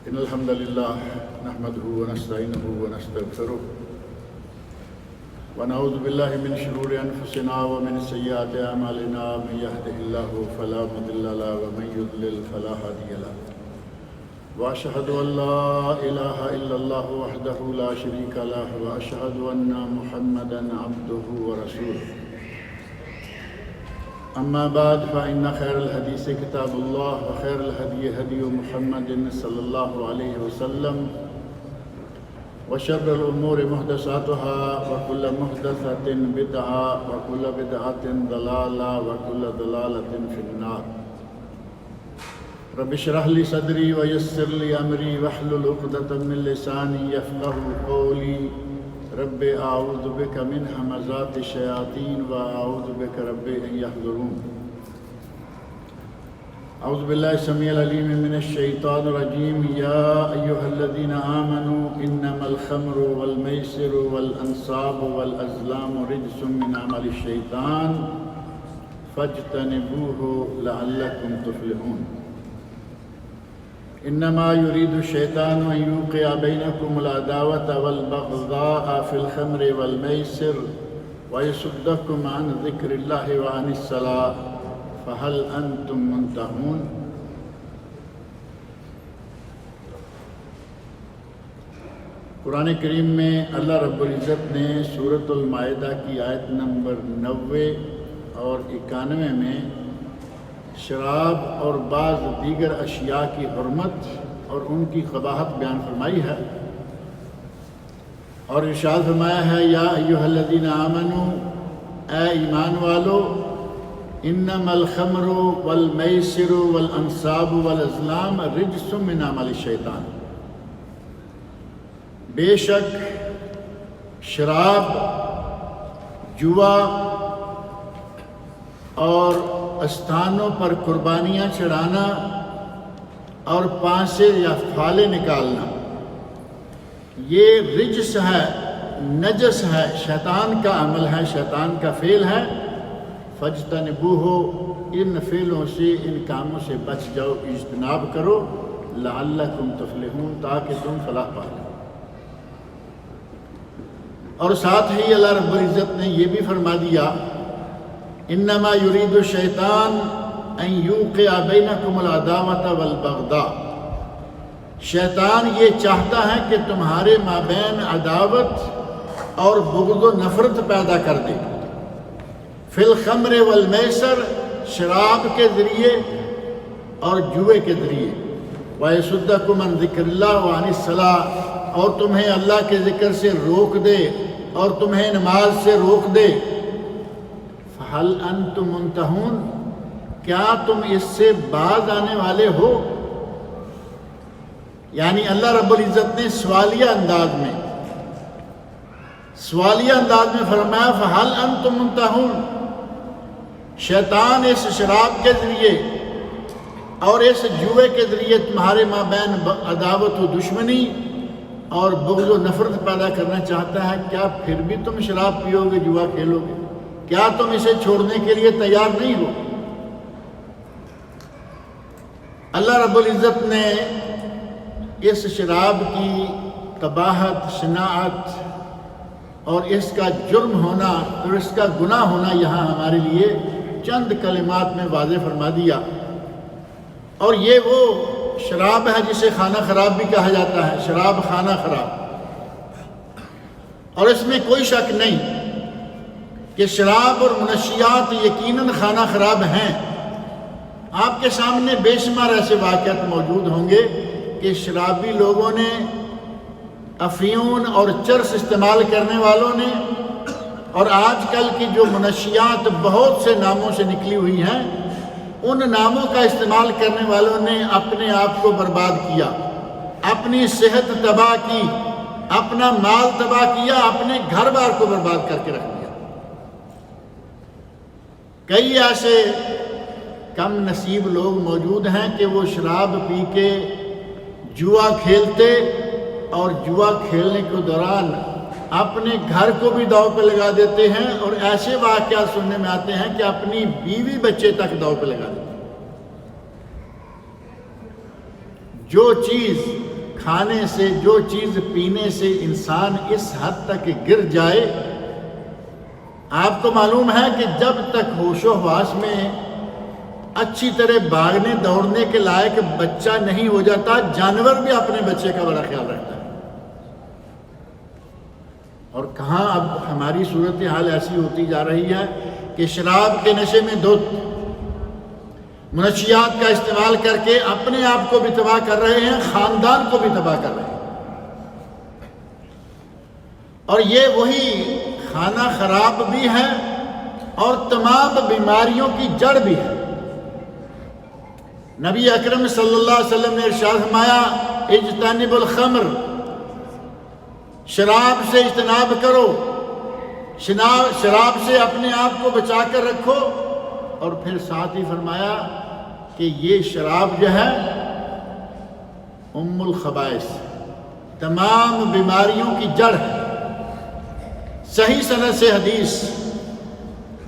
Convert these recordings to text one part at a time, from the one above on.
إن الحمد لله نحمده ونستعينه ونستغفره ونعوذ بالله من شرور أنفسنا ومن سيئات أعمالنا من يهده الله فلا مضل له ومن يضلل فلا هادي له وأشهد أن لا إله إلا الله وحده لا شريك له وأشهد أن محمدا عبده ورسوله أما بعد فإن خير الحديث كتاب الله وخير الهدي هدي محمد صلى الله عليه وسلم وشر الأمور محدثاتها وكل محدثة بدعة وكل بدعة ضلالة وكل ضلالة في النار رب اشرح لي صدري ويسر لي أمري واحلل عقدة من لساني يفقهوا قولي رب أعوذ بك من همزات الشياطين وأعوذ بك رب أن يحضرون أعوذ بالله السميع العليم من الشيطان الرجيم يا أيها الذين آمنوا إنما الخمر والميسر والأنصاب والأزلام رجس من عمل الشيطان فاجتنبوه لعلكم تفلحون إنما يريد الشيطان أن يوقع بينكم العداوة والبغضاء في الخمر والميسر ويصدكم عن ذكر الله وعن الصلاة فهل أنتم منتهون قرآن کریم میں اللہ رب العزت نے سورۃ المائدہ کی آیت نمبر 90 اور 91 میں شراب اور بعض دیگر اشیاء کی حرمت اور ان کی قباحت بیان فرمائی ہے اور ارشاد فرمایا ہے یا ایھا الذین آمنوا اے ایمان والو انما الخمر والمیسر والانصاب والازلام رجس من عمل الشیطان بے شک شراب جوا اور استانوں پر قربانیاں چڑھانا اور پانسے یا پھالے نکالنا یہ رجس ہے، نجس ہے، شیطان کا عمل ہے، شیطان کا فعل ہے فاجتنبوہ ان فعلوں سے، ان کاموں سے بچ جاؤ، اجتناب کرو لعلکم تفلحون تاکہ تم فلاح پا لو۔ اور ساتھ ہی اللہ رب العزت نے یہ بھی فرما دیا انما یرید الشیطان ان یوقع بینکم العداوۃ والبغضاء، شیطان یہ چاہتا ہے کہ تمہارے مابین عداوت اور بغض و نفرت پیدا کر دے، فی الخمر والمیسر، شراب کے ذریعے اور جوئے کے ذریعے، وَيَصُدَّكُمْ عَنْ ذِكْرِ اللَّهِ وَعَنِ الصَّلَاةِ، اور تمہیں اللہ کے ذکر سے روک دے اور تمہیں نماز سے روک دے، فَهَلْ أَنْتُمْ مُنْتَهُونَ، کیا تم اس سے باز آنے والے ہو؟ یعنی اللہ رب العزت نے سوالیہ انداز میں فرمایا فَهَلْ أَنْتُمْ مُنْتَهُونَ، شیطان اس شراب کے ذریعے اور اس جوئے کے ذریعے تمہارے مابین عداوت و دشمنی اور بغض و نفرت پیدا کرنا چاہتا ہے، کیا پھر بھی تم شراب پیو گے، جوا کھیلو گے؟ کیا تم اسے چھوڑنے کے لیے تیار نہیں ہو؟ اللہ رب العزت نے اس شراب کی قباحت، شناعت اور اس کا جرم ہونا اور اس کا گناہ ہونا یہاں ہمارے لیے چند کلمات میں واضح فرما دیا۔ اور یہ وہ شراب ہے جسے خانہ خراب بھی کہا جاتا ہے، شراب خانہ خراب، اور اس میں کوئی شک نہیں کہ شراب اور منشیات یقیناً خانہ خراب ہیں۔ آپ کے سامنے بے شمار ایسے واقعات موجود ہوں گے کہ شرابی لوگوں نے، افیون اور چرس استعمال کرنے والوں نے، اور آج کل کی جو منشیات بہت سے ناموں سے نکلی ہوئی ہیں، ان ناموں کا استعمال کرنے والوں نے اپنے آپ کو برباد کیا، اپنی صحت تباہ کی، اپنا مال تباہ کیا، اپنے گھر بار کو برباد کر کے رکھ دیا۔ کئی ایسے کم نصیب لوگ موجود ہیں کہ وہ شراب پی کے جوا کھیلتے اور جوا کھیلنے کے دوران اپنے گھر کو بھی داؤ پہ لگا دیتے ہیں، اور ایسے واقعات سننے میں آتے ہیں کہ اپنی بیوی بچے تک داؤ پہ لگا دیتے ہیں۔ جو چیز کھانے سے، جو چیز پینے سے انسان اس حد تک گر جائے، آپ کو معلوم ہے کہ جب تک ہوش و حواس میں اچھی طرح بھاگنے دوڑنے کے لائق بچہ نہیں ہو جاتا، جانور بھی اپنے بچے کا بڑا خیال رکھتا ہے۔ اور کہاں اب ہماری صورتحال ایسی ہوتی جا رہی ہے کہ شراب کے نشے میں دھت، منشیات کا استعمال کر کے اپنے آپ کو بھی تباہ کر رہے ہیں، خاندان کو بھی تباہ کر رہے ہیں۔ اور یہ وہی کھانا خراب بھی ہے اور تمام بیماریوں کی جڑ بھی ہے۔ نبی اکرم صلی اللہ علیہ وسلم نے ارشاد فرمایا، اجتنب الخمر، شراب سے اجتناب کرو، شراب سے اپنے آپ کو بچا کر رکھو۔ اور پھر ساتھ ہی فرمایا کہ یہ شراب جو ہے ام الخبائث، تمام بیماریوں کی جڑ ہے۔ صحیح سند سے حدیث،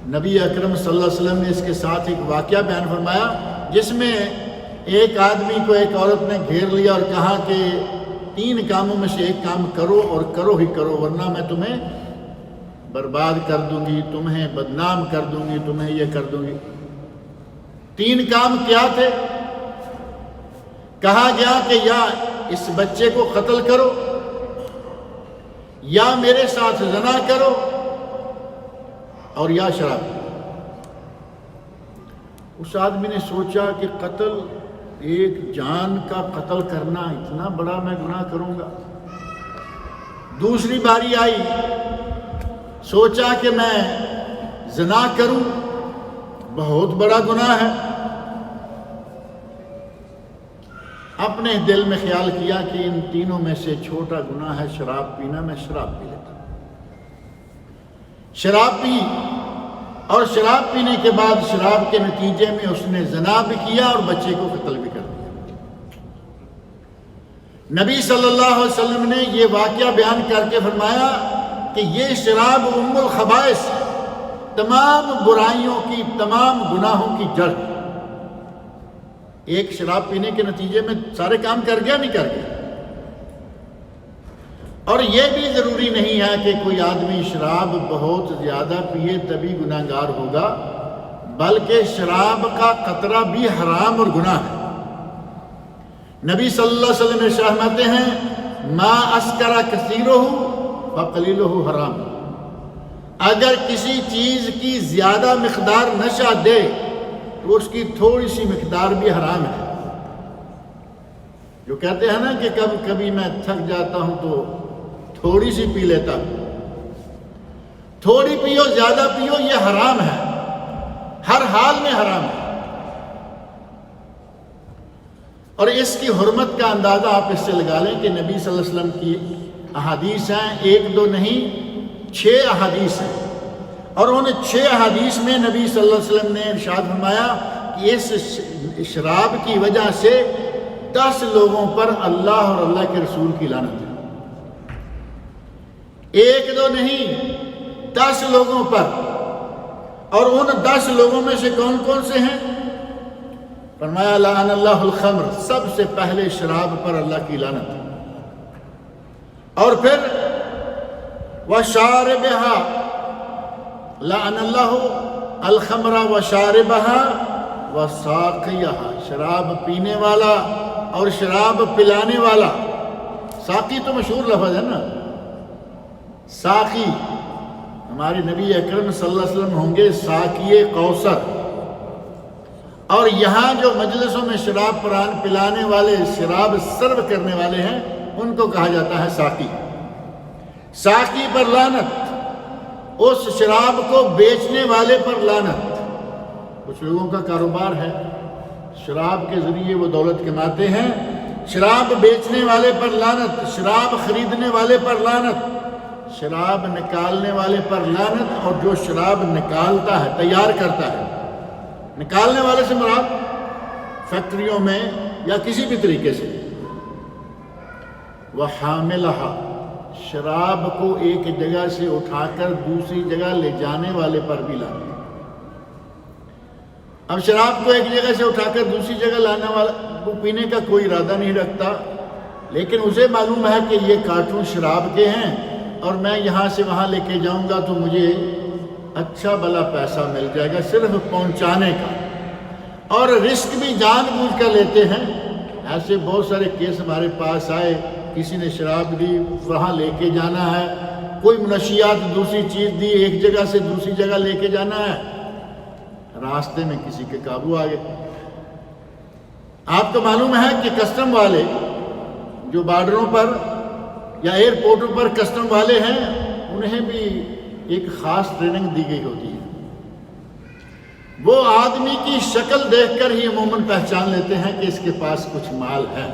نبی اکرم صلی اللہ علیہ وسلم نے اس کے ساتھ ایک واقعہ بیان فرمایا جس میں ایک آدمی کو ایک عورت نے گھیر لیا اور کہا کہ 3 کاموں میں سے ایک کام کرو اور کرو ہی کرو، ورنہ میں تمہیں برباد کر دوں گی، تمہیں بدنام کر دوں گی، تمہیں یہ کر دوں گی۔ 3 کام کیا تھے؟ کہا گیا کہ یا اس بچے کو قتل کرو، یا میرے ساتھ زنا کرو، اور یا شراب۔ اس آدمی نے سوچا کہ قتل، ایک جان کا قتل کرنا، اتنا بڑا میں گناہ کروں گا۔ دوسری باری آئی، سوچا کہ میں زنا کروں، بہت بڑا گناہ ہے۔ اپنے دل میں خیال کیا کہ ان تینوں میں سے چھوٹا گناہ ہے شراب پینا، میں شراب پی لیتا ہوں۔ شراب پی، اور شراب پینے کے بعد شراب کے نتیجے میں اس نے زنا بھی کیا اور بچے کو قتل بھی کر دیا۔ نبی صلی اللہ علیہ وسلم نے یہ واقعہ بیان کر کے فرمایا کہ یہ شراب ام الخبائث، تمام برائیوں کی، تمام گناہوں کی جڑ۔ ایک شراب پینے کے نتیجے میں سارے کام کر گیا، نہیں کر گیا۔ اور یہ بھی ضروری نہیں ہے کہ کوئی آدمی شراب بہت زیادہ پیے تبھی گناہگار ہوگا، بلکہ شراب کا قطرہ بھی حرام اور گناہ ہے۔ نبی صلی اللہ علیہ وسلم ارشاد فرماتے ہیں، ما اسکر کثیرہ فقلیلہ حرام۔ اگر کسی چیز کی زیادہ مقدار نشہ دے تو اس کی تھوڑی سی مقدار بھی حرام ہے۔ جو کہتے ہیں نا کہ کبھی میں تھک جاتا ہوں تو تھوڑی سی پی لیتا ہوں، تھوڑی پیو زیادہ پیو، یہ حرام ہے، ہر حال میں حرام ہے۔ اور اس کی حرمت کا اندازہ آپ اس سے لگا لیں کہ نبی صلی اللہ علیہ وسلم کی احادیث ہیں، 1 2 نہیں 6 احادیث ہیں، اور ان 6 احادیث میں نبی صلی اللہ علیہ وسلم نے ارشاد فرمایا کہ اس شراب کی وجہ سے 10 لوگوں پر اللہ اور اللہ کے رسول کی لعنت ہے۔ 1 2 نہیں 10 لوگوں پر، اور ان 10 لوگوں میں سے کون کون سے ہیں؟ فرمایا لعن اللہ الخمر، سب سے پہلے شراب پر اللہ کی لعنت ہے، اور پھر وشاربہا، لعن اللہ الخمر وشاربہا وساقیہا، شراب پینے والا اور شراب پلانے والا۔ ساقی تو مشہور لفظ ہے نا، ساقی، ہمارے نبی اکرم صلی اللہ علیہ وسلم ہوں گے ساقی کوثر، اور یہاں جو مجلسوں میں شراب پلانے والے، شراب سرو کرنے والے ہیں، ان کو کہا جاتا ہے ساقی۔ ساقی پر لعنت، اس شراب کو بیچنے والے پر لعنت۔ کچھ لوگوں کا کاروبار ہے، شراب کے ذریعے وہ دولت کماتے ہیں، شراب بیچنے والے پر لعنت، شراب خریدنے والے پر لعنت، شراب نکالنے والے پر لعنت، اور جو شراب نکالتا ہے، تیار کرتا ہے۔ نکالنے والے سے مراد فیکٹریوں میں یا کسی بھی طریقے سے۔ وحاملہا، شراب کو ایک جگہ سے اٹھا کر دوسری جگہ لے جانے والے پر بھی لعنت۔ اب شراب کو ایک جگہ سے اٹھا کر دوسری جگہ لانے والا، وہ پینے کا کوئی ارادہ نہیں رکھتا، لیکن اسے معلوم ہے کہ یہ کارٹون شراب کے ہیں اور میں یہاں سے وہاں لے کے جاؤں گا تو مجھے اچھا بھلا پیسہ مل جائے گا صرف پہنچانے کا، اور رسک بھی جان بوجھ کر لیتے ہیں۔ ایسے بہت سارے کیس ہمارے پاس آئے، کسی نے شراب دی، وہاں لے کے جانا ہے، کوئی منشیات دوسری چیز دی، ایک جگہ سے دوسری جگہ لے کے جانا ہے، راستے میں کسی کے قابو آ گئے۔ آپ کو معلوم ہے کہ کسٹم والے جو بارڈروں پر یا ایئرپورٹوں پر کسٹم والے ہیں، انہیں بھی ایک خاص ٹریننگ دی گئی ہوتی ہے۔ وہ آدمی کی شکل دیکھ کر ہی عموماً پہچان لیتے ہیں کہ اس کے پاس کچھ مال ہے۔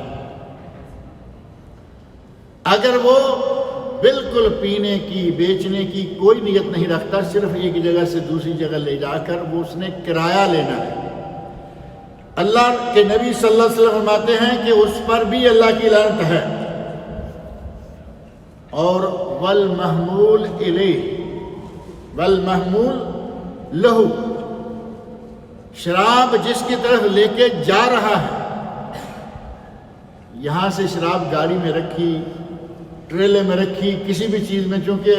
اگر وہ بالکل پینے کی بیچنے کی کوئی نیت نہیں رکھتا، صرف ایک جگہ سے دوسری جگہ لے جا کر وہ اس نے کرایہ لینا ہے، اللہ کے نبی صلی اللہ علیہ وسلم فرماتے ہیں کہ اس پر بھی اللہ کی لعنت ہے۔ اور والمحمول الیہ والمحمول لہو، شراب جس کی طرف لے کے جا رہا ہے، یہاں سے شراب گاڑی میں رکھی، ٹریلے میں رکھی، کسی بھی چیز میں، چونکہ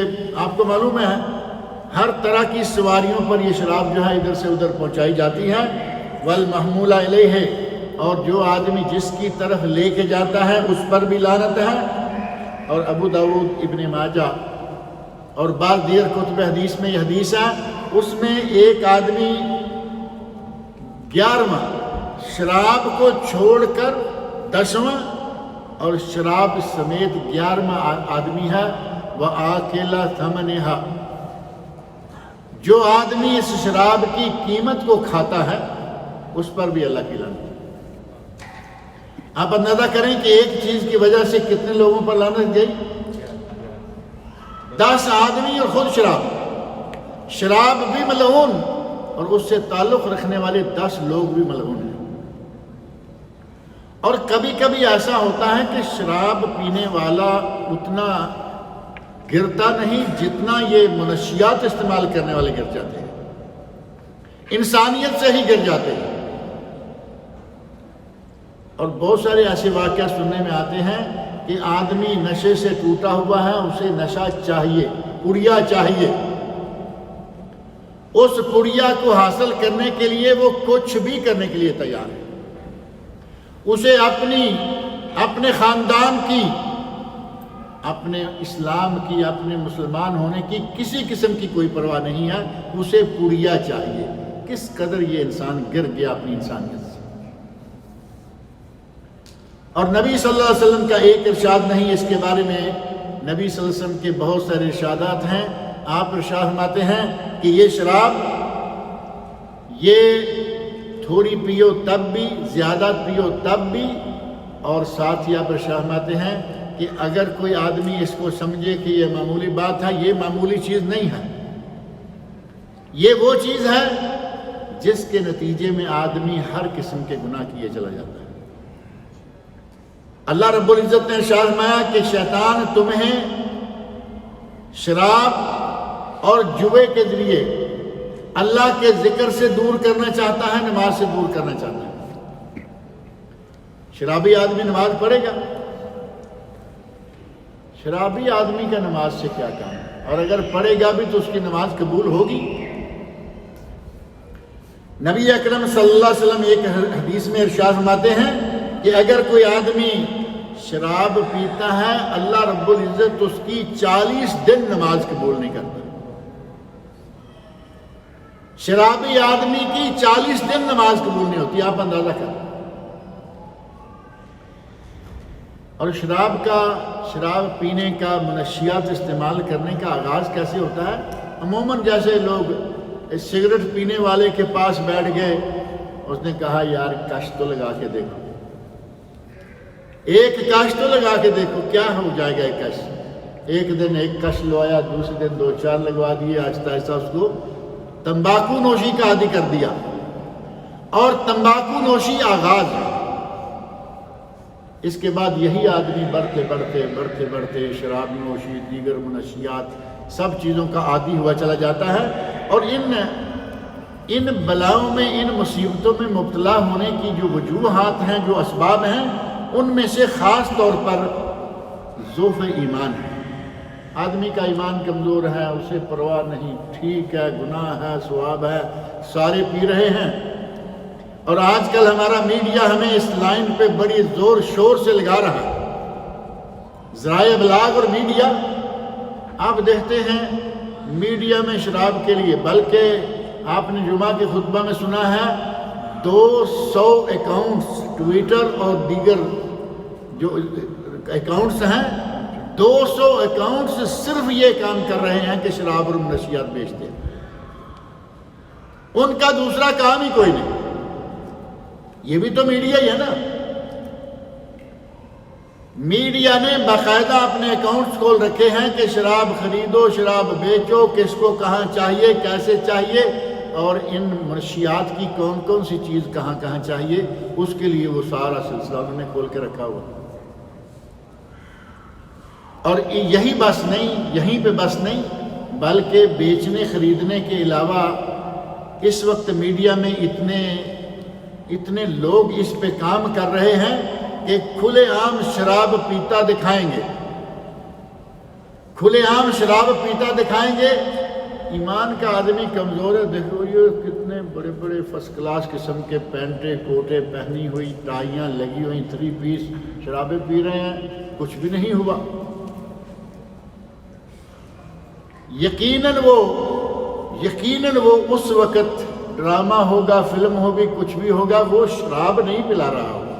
آپ کو معلوم ہے ہر طرح کی سواریوں پر یہ شراب جو ہے ادھر سے ادھر پہنچائی جاتی ہے۔ والمحمول الیہ، اور جو آدمی جس کی طرف لے کے جاتا ہے اس پر بھی لعنت ہے۔ اور ابو داؤد، ابن ماجہ اور بعض دیگر کتب حدیث میں یہ حدیث ہے، اس میں ایک آدمی 11واں شراب کو چھوڑ کر 10واں اور شراب سمیت 11واں آدمی ہے، وَآكِلَ ثَمَنِهَا، جو آدمی اس شراب کی قیمت کو کھاتا ہے اس پر بھی اللہ کی لعنت۔ آپ اندازہ کریں کہ ایک چیز کی وجہ سے کتنے لوگوں پر لعنت گئی؟ 10 آدمی اور خود شراب بھی ملعون، اور اس سے تعلق رکھنے والے 10 لوگ بھی ملعون ہیں۔ اور کبھی کبھی ایسا ہوتا ہے کہ شراب پینے والا اتنا گرتا نہیں جتنا یہ منشیات استعمال کرنے والے گر جاتے ہیں، انسانیت سے ہی گر جاتے ہیں۔ اور بہت سارے ایسے واقعات سننے میں آتے ہیں کہ آدمی نشے سے ٹوٹا ہوا ہے، اسے نشہ چاہیے، پڑیا چاہیے، اس پڑیا کو حاصل کرنے کے لیے وہ کچھ بھی کرنے کے لیے تیار ہے۔ اسے اپنے خاندان کی، اپنے اسلام کی، اپنے مسلمان ہونے کی کسی قسم کی کوئی پرواہ نہیں ہے، اسے پڑیا چاہیے۔ کس قدر یہ انسان گر گیا اپنی انسانیت سے۔ اور نبی صلی اللہ علیہ وسلم کا ایک ارشاد نہیں، اس کے بارے میں نبی صلی اللہ علیہ وسلم کے بہت سارے ارشادات ہیں۔ آپ ارشاد فرماتے ہیں کہ یہ شراب، یہ تھوڑی پیو تب بھی، زیادہ پیو تب بھی، اور ساتھ ہی آپ ارشاد فرماتے ہیں کہ اگر کوئی آدمی اس کو سمجھے کہ یہ معمولی بات ہے، یہ معمولی چیز نہیں ہے، یہ وہ چیز ہے جس کے نتیجے میں آدمی ہر قسم کے گناہ کیے چلا جاتا ہے۔ اللہ رب العزت نے ارشاد فرمایا کہ شیطان تمہیں شراب اور جوے کے ذریعے اللہ کے ذکر سے دور کرنا چاہتا ہے، نماز سے دور کرنا چاہتا ہے۔ شرابی آدمی نماز پڑھے گا؟ شرابی آدمی کا نماز سے کیا کام ہے؟ اور اگر پڑھے گا بھی تو اس کی نماز قبول ہوگی؟ نبی اکرم صلی اللہ علیہ وسلم ایک حدیث میں ارشاد فرماتے ہیں کہ اگر کوئی آدمی شراب پیتا ہے، اللہ رب العزت اس کی 40 دن نماز قبول نہیں کرتا۔ شرابی آدمی کی 40 دن نماز قبول نہیں ہوتی، آپ اندازہ کریں۔ اور شراب پینے کا، منشیات استعمال کرنے کا آغاز کیسے ہوتا ہے؟ عموماً جیسے لوگ سگریٹ پینے والے کے پاس بیٹھ گئے، اس نے کہا یار کش تو لگا کے دیکھو، ایک کش تو لگا کے دیکھو کیا ہو جائے گا۔ ایک کش، ایک دن ایک کش لوایا، دوسرے دن 2-4 لگوا دیے، آہستہ آہستہ اس کو تمباکو نوشی کا عادی کر دیا۔ اور تمباکو نوشی آغاز ہے، اس کے بعد یہی آدمی بڑھتے بڑھتے شراب نوشی، دیگر منشیات، سب چیزوں کا عادی ہوا چلا جاتا ہے۔ اور ان بلاؤں میں، ان مصیبتوں میں مبتلا ہونے کی جو وجوہات ہیں، جو اسباب ہیں، ان میں سے خاص طور پر ضعف ایمان ہے۔ آدمی کا ایمان کمزور ہے، اسے پرواہ نہیں، ٹھیک ہے، گناہ ہے، ثواب ہے، سارے پی رہے ہیں۔ اور آج کل ہمارا میڈیا ہمیں اس لائن پہ بڑی زور شور سے لگا رہا ہے۔ ذرائع ابلاغ اور میڈیا، آپ دیکھتے ہیں میڈیا میں شراب کے لیے، بلکہ آپ نے جمعہ کے خطبہ میں سنا ہے 200 اکاؤنٹس ٹویٹر اور دیگر جو اکاؤنٹس ہیں، 200 اکاؤنٹس صرف یہ کام کر رہے ہیں کہ شراب اور منشیات بیچتے ہیں۔ ان کا دوسرا کام ہی کوئی نہیں۔ یہ بھی تو میڈیا ہی ہے نا۔ میڈیا نے باقاعدہ اپنے اکاؤنٹس کھول رکھے ہیں کہ شراب خریدو، شراب بیچو، کس کو کہاں چاہیے، کیسے چاہیے، اور ان منشیات کی کون کون سی چیز کہاں کہاں چاہیے، اس کے لیے وہ سارا سلسلہ انہوں نے کھول کے رکھا ہوا۔ اور یہی بس نہیں، یہیں پہ بس نہیں، بلکہ بیچنے خریدنے کے علاوہ اس وقت میڈیا میں اتنے لوگ اس پہ کام کر رہے ہیں کہ کھلے عام شراب پیتا دکھائیں گے، کھلے عام شراب پیتا دکھائیں گے۔ ایمان کا آدمی کمزور ہے، دیکھو یہ کتنے بڑے بڑے فرسٹ کلاس قسم کے پینٹیں کوٹیں پہنی ہوئی، ٹائیاں لگی ہوئی، 3 پیس شرابیں پی رہے ہیں، کچھ بھی نہیں ہوا۔ یقیناً وہ اس وقت ڈرامہ ہوگا، فلم ہوگی، کچھ بھی ہوگا، وہ شراب نہیں پلا رہا ہوگا،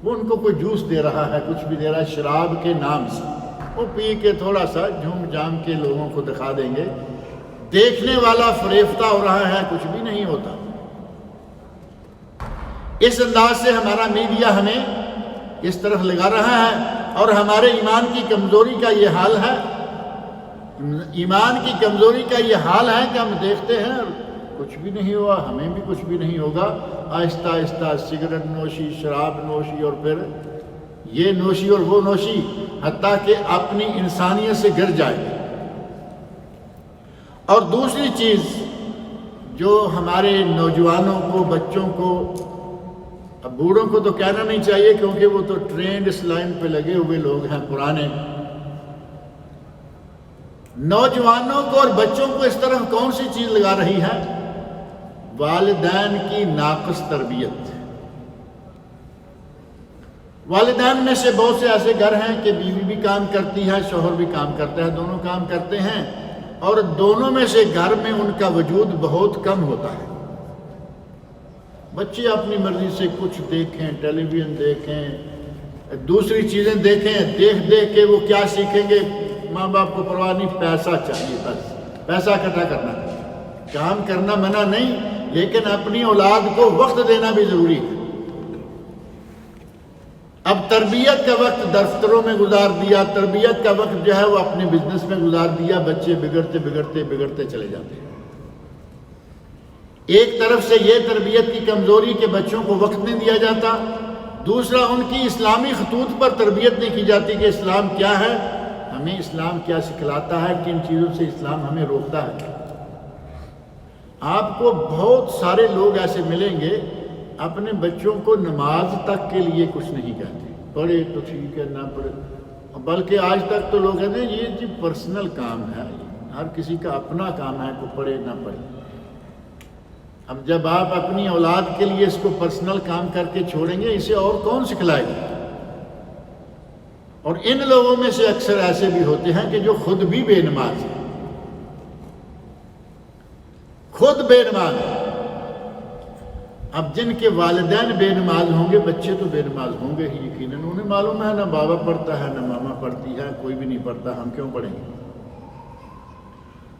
وہ ان کو کوئی جوس دے رہا ہے، کچھ بھی دے رہا ہے شراب کے نام سے، وہ پی کے تھوڑا سا جھوم جام کے لوگوں کو دکھا دیں گے، دیکھنے والا فریفتہ ہو رہا ہے، کچھ بھی نہیں ہوتا۔ اس انداز سے ہمارا میڈیا ہمیں اس طرف لگا رہا ہے، اور ہمارے ایمان کی کمزوری کا یہ حال ہے، ایمان کی کمزوری کا یہ حال ہے کہ ہم دیکھتے ہیں کچھ بھی نہیں ہوا، ہمیں بھی کچھ بھی نہیں ہوگا، آہستہ آہستہ سگریٹ نوشی، شراب نوشی، اور پھر یہ نوشی اور وہ نوشی، حتیٰ کہ اپنی انسانیت سے گر جائے۔ اور دوسری چیز جو ہمارے نوجوانوں کو، بچوں کو، اب بوڑھوں کو تو کہنا نہیں چاہیے کیونکہ وہ تو ٹرینڈ اس لائن پہ لگے ہوئے لوگ ہیں پرانے، نوجوانوں کو اور بچوں کو اس طرف کون سی چیز لگا رہی ہے؟ والدین کی ناقص تربیت۔ والدین میں سے بہت سے ایسے گھر ہیں کہ بیوی بھی کام کرتی ہے، شوہر بھی کام کرتا ہے، دونوں کام کرتے ہیں، اور دونوں میں سے گھر میں ان کا وجود بہت کم ہوتا ہے۔ بچے اپنی مرضی سے کچھ دیکھیں، ٹیلی ویژن دیکھیں، دوسری چیزیں دیکھیں، دیکھ کے وہ کیا سیکھیں گے؟ ماں باپ کو پرواہ نہیں، پیسہ چاہیے، بس پیسہ اکٹھا کرنا ہے۔ کام کرنا منع نہیں، لیکن اپنی اولاد کو وقت دینا بھی ضروری ہے۔ اب تربیت کا وقت دفتروں میں گزار دیا، تربیت کا وقت جو ہے وہ اپنے بزنس میں گزار دیا، بچے بگڑتے چلے جاتے ہیں۔ ایک طرف سے یہ تربیت کی کمزوری کہ بچوں کو وقت نہیں دیا جاتا، دوسرا ان کی اسلامی خطوط پر تربیت نہیں کی جاتی کہ اسلام کیا ہے، ہمیں اسلام کیا سکھلاتا ہے، کن چیزوں سے اسلام ہمیں روکتا ہے۔ آپ کو بہت سارے لوگ ایسے ملیں گے اپنے بچوں کو نماز تک کے لیے کچھ نہیں کہتے، پڑھے تو ٹھیک ہے، نہ پڑھے، بلکہ آج تک تو لوگ کہتے ہیں یہ جی پرسنل کام ہے، ہر کسی کا اپنا کام ہے، کوئی پڑھے نہ پڑھے۔ اب جب آپ اپنی اولاد کے لیے اس کو پرسنل کام کر کے چھوڑیں گے، اسے اور کون سکھلائے گا؟ اور ان لوگوں میں سے اکثر ایسے بھی ہوتے ہیں کہ جو خود بھی بے نماز ہیں، خود بے نماز ہیں۔ اب جن کے والدین بے نماز ہوں گے، بچے تو بے نماز ہوں گے ہی یقیناً، انہیں معلوم ہے نہ بابا پڑھتا ہے نہ ماما پڑھتی ہے، کوئی بھی نہیں پڑھتا، ہم کیوں پڑھیں گے؟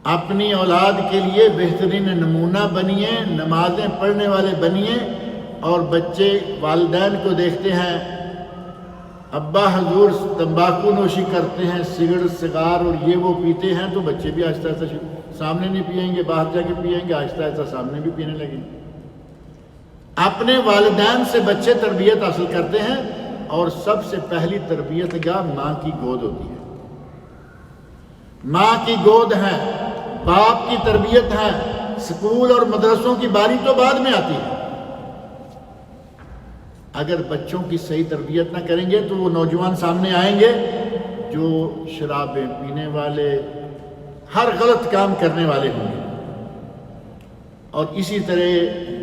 اپنی اولاد کے لیے بہترین نمونہ بنیے، نمازیں پڑھنے والے بنیے، اور بچے والدین کو دیکھتے ہیں ابا حضور تمباکو نوشی کرتے ہیں، سگریٹ سگار اور یہ وہ پیتے ہیں، تو بچے بھی آہستہ آہستہ سامنے نہیں پئیں گے، باہر جا کے پئیں گے، آہستہ آہستہ سامنے بھی پینے لگیں گے۔ اپنے والدین سے بچے تربیت حاصل کرتے ہیں، اور سب سے پہلی تربیت گاہ ماں کی گود ہوتی ہے۔ ماں کی گود ہے، باپ کی تربیت ہے، سکول اور مدرسوں کی باری تو بعد میں آتی ہے۔ اگر بچوں کی صحیح تربیت نہ کریں گے تو وہ نوجوان سامنے آئیں گے جو شرابیں پینے والے، ہر غلط کام کرنے والے ہوں گے، اور اسی طرح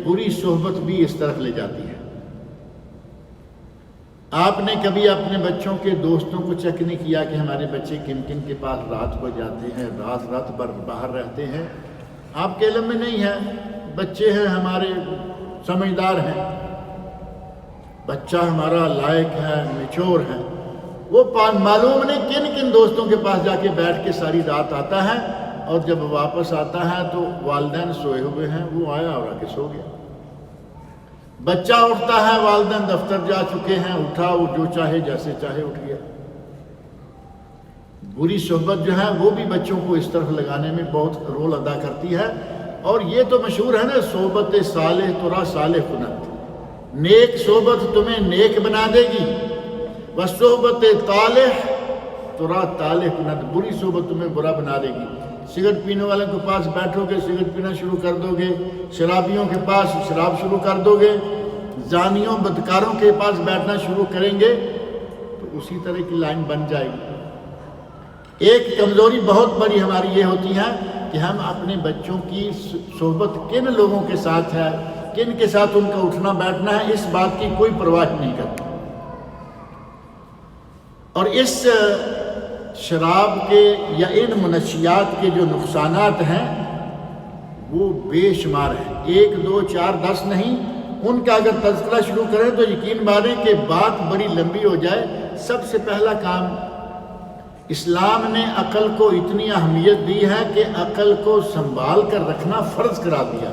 بری صحبت بھی اس طرف لے جاتی ہے۔ آپ نے کبھی اپنے بچوں کے دوستوں کو چیک نہیں کیا کہ ہمارے بچے کن کن کے پاس رات کو جاتے ہیں، رات بھر باہر رہتے ہیں؟ آپ کے علم میں نہیں ہے، بچے ہیں ہمارے، سمجھدار ہیں، بچہ ہمارا لائق ہے، میچور ہے، وہ معلوم نہیں کن کن دوستوں کے پاس جا کے بیٹھ کے ساری رات آتا ہے، اور جب واپس آتا ہے تو والدین سوئے ہوئے ہیں، وہ آیا اور آ کے سو گیا۔ بچہ اٹھتا ہے، والدین دفتر جا چکے ہیں، اٹھا وہ جو چاہے جیسے چاہے اٹھ گیا۔ بری صحبت جو ہے وہ بھی بچوں کو اس طرف لگانے میں بہت رول ادا کرتی ہے، اور یہ تو مشہور ہے نا، صحبت صالح ترا صالح کنت، نیک صحبت تمہیں نیک بنا دے گی، وصحبت طالح ترا طالح کنت، بری صحبت تمہیں برا بنا دے گی۔ سگریٹ پینے والے کے پاس بیٹھو گے، سگریٹ پینا شروع کر دو گے، شرابیوں کے پاس شراب شروع کر دو گے، زانیوں بدکاروں کے پاس بیٹھنا شروع کریں گے تو اسی طرح کی لائن بن جائے گی۔ ایک کمزوری بہت بڑی ہماری یہ ہوتی ہے کہ ہم اپنے بچوں کی صحبت کن لوگوں کے ساتھ ہے، کن کے ساتھ ان کا اٹھنا بیٹھنا ہے، اس بات کی کوئی پرواہ نہیں کرتے، اور اس شراب کے یا ان منشیات کے جو نقصانات ہیں وہ بے شمار ہیں، 1 2 4 10 نہیں، ان کا اگر تذکرہ شروع کریں تو یقین مانیں کہ بات بڑی لمبی ہو جائے۔ سب سے پہلا کام، اسلام نے عقل کو اتنی اہمیت دی ہے کہ عقل کو سنبھال کر رکھنا فرض کرا دیا،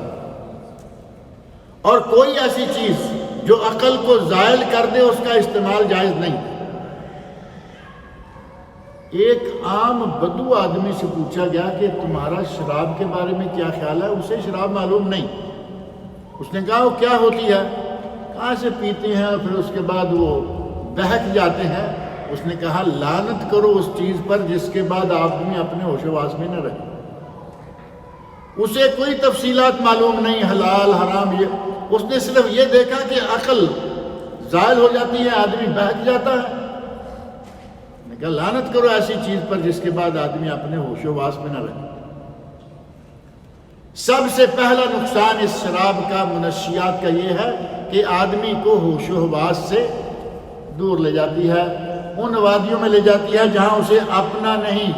اور کوئی ایسی چیز جو عقل کو زائل کر دے اس کا استعمال جائز نہیں۔ ایک عام بدو آدمی سے پوچھا گیا کہ تمہارا شراب کے بارے میں کیا خیال ہے؟ اسے شراب معلوم نہیں۔ اس نے کہا وہ کیا ہوتی ہے؟ کہاں سے پیتے ہیں اور پھر اس کے بعد وہ بہک جاتے ہیں؟ اس نے کہا لعنت کرو اس چیز پر جس کے بعد آدمی اپنے ہوش و حواس میں نہ رہے۔ اسے کوئی تفصیلات معلوم نہیں، حلال حرام، یہ اس نے صرف یہ دیکھا کہ عقل زائل ہو جاتی ہے، آدمی بہک جاتا ہے۔ میں کہا لعنت کرو ایسی چیز پر جس کے بعد آدمی اپنے ہوش و حواس میں نہ رہے۔ سب سے پہلا نقصان اس شراب کا، منشیات کا، یہ ہے کہ آدمی کو ہوش و حواس سے دور لے جاتی ہے، ان وادیوں میں لے جاتی ہے جہاں اسے اپنا نہیں،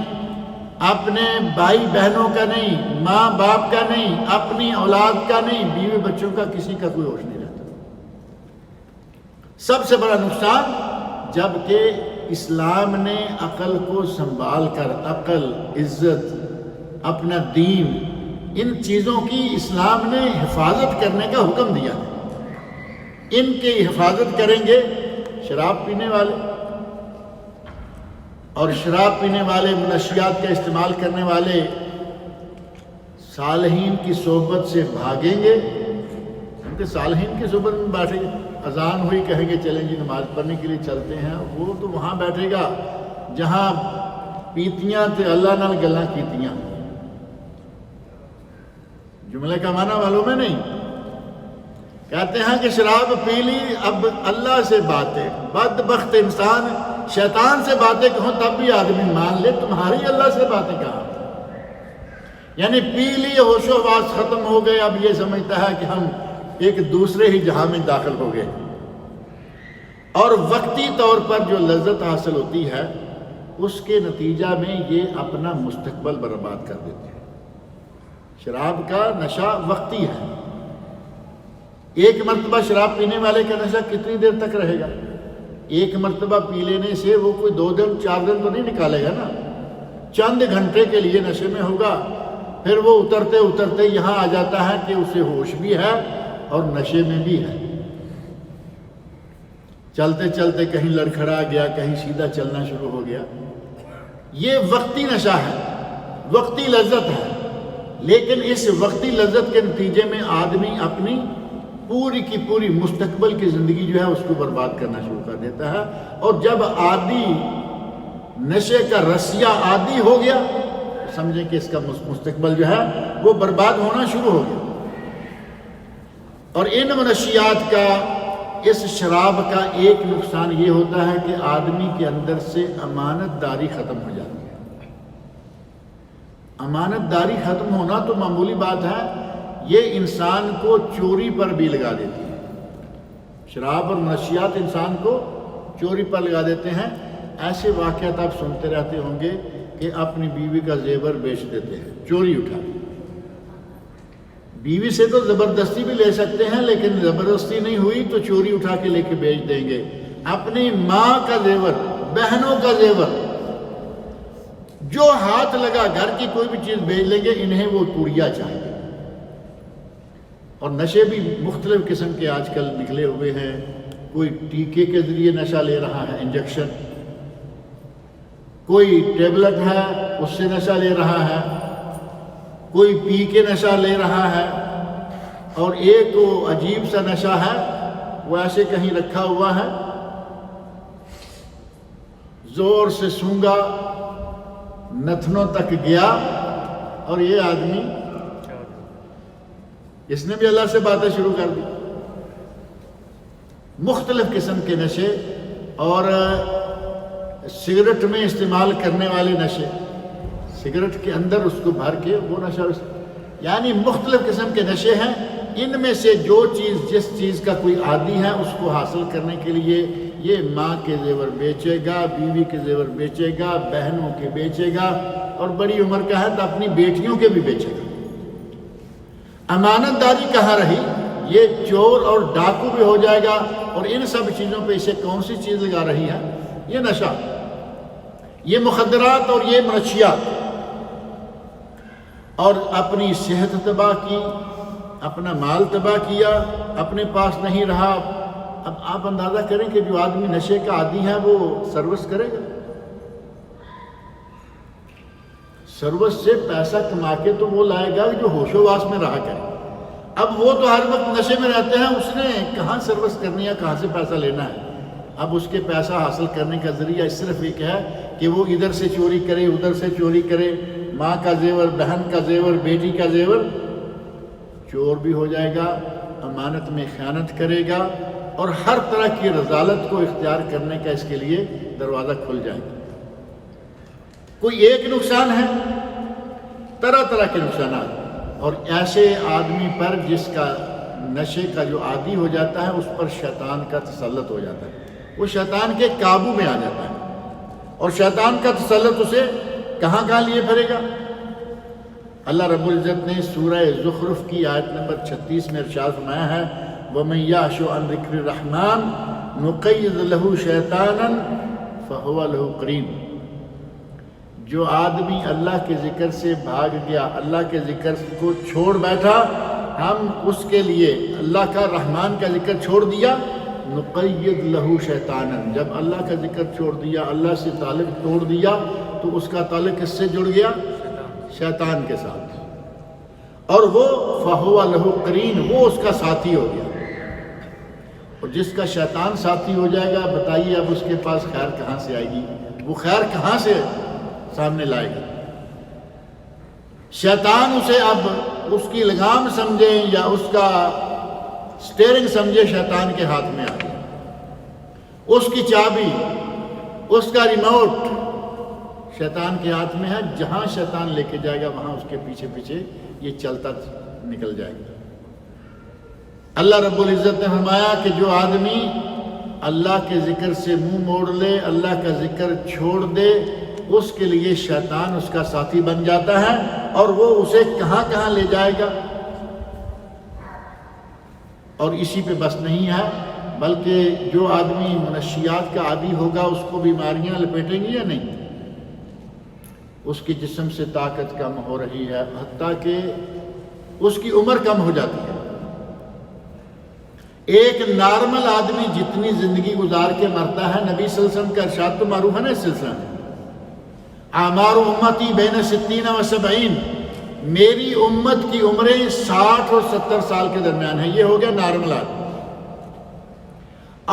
اپنے بھائی بہنوں کا نہیں، ماں باپ کا نہیں، اپنی اولاد کا نہیں، بیوی بچوں کا، کسی کا کوئی ہوش نہیں رہتا۔ سب سے بڑا نقصان، جبکہ اسلام نے عقل کو سنبھال کر، عقل، عزت، اپنا دین، ان چیزوں کی اسلام نے حفاظت کرنے کا حکم دیا ہے۔ ان کی حفاظت کریں گے شراب پینے والے، اور شراب پینے والے، منشیات کا استعمال کرنے والے صالحین کی صحبت سے بھاگیں گے، کیونکہ صالحین کی صحبت میں بیٹھیں گے، اذان ہوئی کہیں گے چلیں جی نماز پڑھنے کے لیے چلتے ہیں، وہ تو وہاں بیٹھے گا جہاں پیتیاں تے اللہ نال گلاں کیتیاں۔ جملے کا معنی معلوم ہے نہیں؟ کہتے ہیں کہ شراب پی لی، اب اللہ سے باتیں، بدبخت انسان شیطان سے باتیں کہوں تب بھی آدمی مان لے، تمہاری اللہ سے باتیں کہاں؟ یعنی پی لی، ہوش و حواس ختم ہو گئے، اب یہ سمجھتا ہے کہ ہم ایک دوسرے ہی جہاں میں داخل ہو گئے، اور وقتی طور پر جو لذت حاصل ہوتی ہے اس کے نتیجہ میں یہ اپنا مستقبل برباد کر دیتے ہیں۔ شراب کا نشہ وقتی ہے، ایک مرتبہ شراب پینے والے کا نشہ کتنی دیر تک رہے گا؟ ایک مرتبہ پی لینے سے وہ کوئی 2 دن 4 دن تو نہیں نکالے گا نا، چند گھنٹے کے لیے نشے میں ہوگا، پھر وہ اترتے اترتے یہاں آ جاتا ہے کہ اسے ہوش بھی ہے اور نشے میں بھی ہے، چلتے چلتے کہیں لڑکھڑا گیا، کہیں سیدھا چلنا شروع ہو گیا۔ یہ وقتی نشہ ہے، وقتی لذت ہے، لیکن اس وقتی لذت کے نتیجے میں آدمی اپنی پوری کی پوری مستقبل کی زندگی جو ہے اس کو برباد کرنا شروع کر دیتا ہے، اور جب عادی، نشے کا رسیا عادی ہو گیا، سمجھیں کہ اس کا مستقبل جو ہے وہ برباد ہونا شروع ہو گیا۔ اور ان منشیات کا، اس شراب کا ایک نقصان یہ ہوتا ہے کہ آدمی کے اندر سے امانت داری ختم ہو جاتی ہے۔ امانت داری ختم ہونا تو معمولی بات ہے، یہ انسان کو چوری پر بھی لگا دیتی ہے۔ شراب اور منشیات انسان کو چوری پر لگا دیتے ہیں۔ ایسے واقعات آپ سنتے رہتے ہوں گے کہ اپنی بیوی کا زیور بیچ دیتے ہیں، چوری اٹھا۔ بیوی سے تو زبردستی بھی لے سکتے ہیں، لیکن زبردستی نہیں ہوئی تو چوری اٹھا کے لے کے بیچ دیں گے۔ اپنی ماں کا زیور، بہنوں کا زیور، جو ہاتھ لگا گھر کی کوئی بھی چیز بیچ لیں گے، انہیں وہ پوریا چاہیے۔ اور نشے بھی مختلف قسم کے آج کل نکلے ہوئے ہیں۔ کوئی ٹیکے کے ذریعے نشہ لے رہا ہے، انجیکشن، کوئی ٹیبلٹ ہے اس سے نشہ لے رہا ہے، کوئی پی کے نشہ لے رہا ہے، اور ایک وہ عجیب سا نشہ ہے، وہ ایسے کہیں رکھا ہوا ہے، زور سے سونگا، نتنوں تک گیا، اور یہ آدمی اس نے بھی اللہ سے باتیں شروع کر دی۔ مختلف قسم کے نشے، اور سگریٹ میں استعمال کرنے والے نشے، سگریٹ کے اندر اس کو بھر کے وہ نشہ، یعنی مختلف قسم کے نشے ہیں۔ ان میں سے جو چیز، جس چیز کا کوئی عادی ہے، اس کو حاصل کرنے کے لیے یہ ماں کے زیور بیچے گا، بیوی کے زیور بیچے گا، بہنوں کے بیچے گا، اور بڑی عمر کا ہے تو اپنی بیٹیوں کے بھی بیچے گا۔ امانت داری کہاں رہی؟ یہ چور اور ڈاکو بھی ہو جائے گا، اور ان سب چیزوں پہ اسے کون سی چیز لگا رہی ہے؟ یہ نشہ، یہ مخدرات اور یہ منشیات، اور اپنی صحت تباہ کی، اپنا مال تباہ کیا، اپنے پاس نہیں رہا۔ اب آپ اندازہ کریں کہ جو آدمی نشے کا عادی ہے وہ سروس کرے گا، سروس سے پیسہ کما کے تو وہ لائے گا جو ہوش و واس میں رہا کرے۔ اب وہ تو ہر وقت نشے میں رہتے ہیں، اس نے کہاں سروس کرنی ہے، کہاں سے پیسہ لینا ہے؟ اب اس کے پیسہ حاصل کرنے کا ذریعہ صرف ایک ہے کہ وہ ادھر سے چوری کرے، ادھر سے چوری کرے، ماں کا زیور، بہن کا زیور، بیٹی کا زیور، چور بھی ہو جائے گا، امانت میں خیانت کرے گا، اور ہر طرح کی رذالت کو اختیار کرنے کا اس کے لیے دروازہ کھل جائے گا۔ کوئی ایک نقصان ہے، طرح طرح کے نقصانات، اور ایسے آدمی پر جس کا نشے کا جو عادی ہو جاتا ہے، اس پر شیطان کا تسلط ہو جاتا ہے، وہ شیطان کے قابو میں آ جاتا ہے، اور شیطان کا تسلط اسے کہاں کہاں لیے پھرے گا۔ اللہ رب العزت نے سورہ زخرف کی آیت نمبر 36 میں ارشاد فرمایا ہے، وَمَن يَعْشُ عَن ذِكْرِ الرَّحْمَٰنِ نُقَيِّضْ لَهُ شَيْطَانًا فَهُوَ لَهُ قَرِينٌ۔ جو آدمی اللہ کے ذکر سے بھاگ گیا، اللہ کے ذکر کو چھوڑ بیٹھا، ہم اس کے لیے اللہ کا، رحمان کا ذکر چھوڑ دیا، نقید لہو شیطانن، جب اللہ کا ذکر چھوڑ دیا، اللہ سے تعلق توڑ دیا، تو اس کا تعلق کس سے جڑ گیا؟ شیطان کے ساتھ، اور وہ فہو لہو قرین، وہ اس کا ساتھی ہو گیا۔ اور جس کا شیطان ساتھی ہو جائے گا، بتائیے اب اس کے پاس خیر کہاں سے آئے گی؟ وہ خیر کہاں سے سامنے لائے گا؟ شیطان اسے اب اس کی لگام سمجھیں یا اس کا سٹیئرنگ سمجھے، شیطان کے ہاتھ میں آ گیا، اس کی چابی، اس کا ریموٹ شیطان کے ہاتھ میں ہے۔ جہاں شیطان لے کے جائے گا وہاں اس کے پیچھے پیچھے یہ چلتا نکل جائے گا۔ اللہ رب العزت نے فرمایا کہ جو آدمی اللہ کے ذکر سے منہ موڑ لے، اللہ کا ذکر چھوڑ دے، اس کے لیے شیطان اس کا ساتھی بن جاتا ہے، اور وہ اسے کہاں کہاں لے جائے گا۔ اور اسی پہ بس نہیں ہے، بلکہ جو آدمی منشیات کا عادی ہوگا اس کو بیماریاں لپیٹیں گی یا نہیں؟ اس کی جسم سے طاقت کم ہو رہی ہے، حتیٰ کہ اس کی عمر کم ہو جاتی ہے۔ ایک نارمل آدمی جتنی زندگی گزار کے مرتا ہے، نبی صلی اللہ علیہ وسلم کا ارشاد تو معروف ہے نا اس سلسلہ میں، اعمار امتی بین 60 و 70، میری امت کی عمریں 60 اور 70 سال کے درمیان ہیں۔ یہ ہو گیا نارمل آدمی۔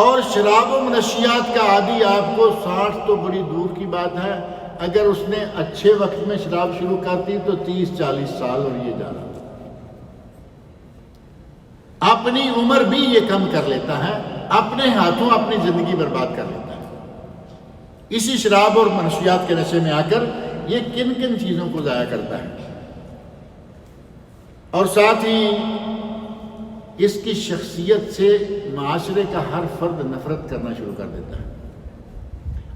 اور شراب و منشیات کا عادی آپ کو 60 تو بڑی دور کی بات ہے، اگر اس نے اچھے وقت میں شراب شروع کرتی تو 30-40 سال اور یہ جا رہا، اپنی عمر بھی یہ کم کر لیتا ہے۔ اپنے ہاتھوں اپنی زندگی برباد کر لیتا ہے اسی شراب اور منشیات کے نشے میں آ کر۔ یہ کن کن چیزوں کو ضائع کرتا ہے، اور ساتھ ہی اس کی شخصیت سے معاشرے کا ہر فرد نفرت کرنا شروع کر دیتا ہے۔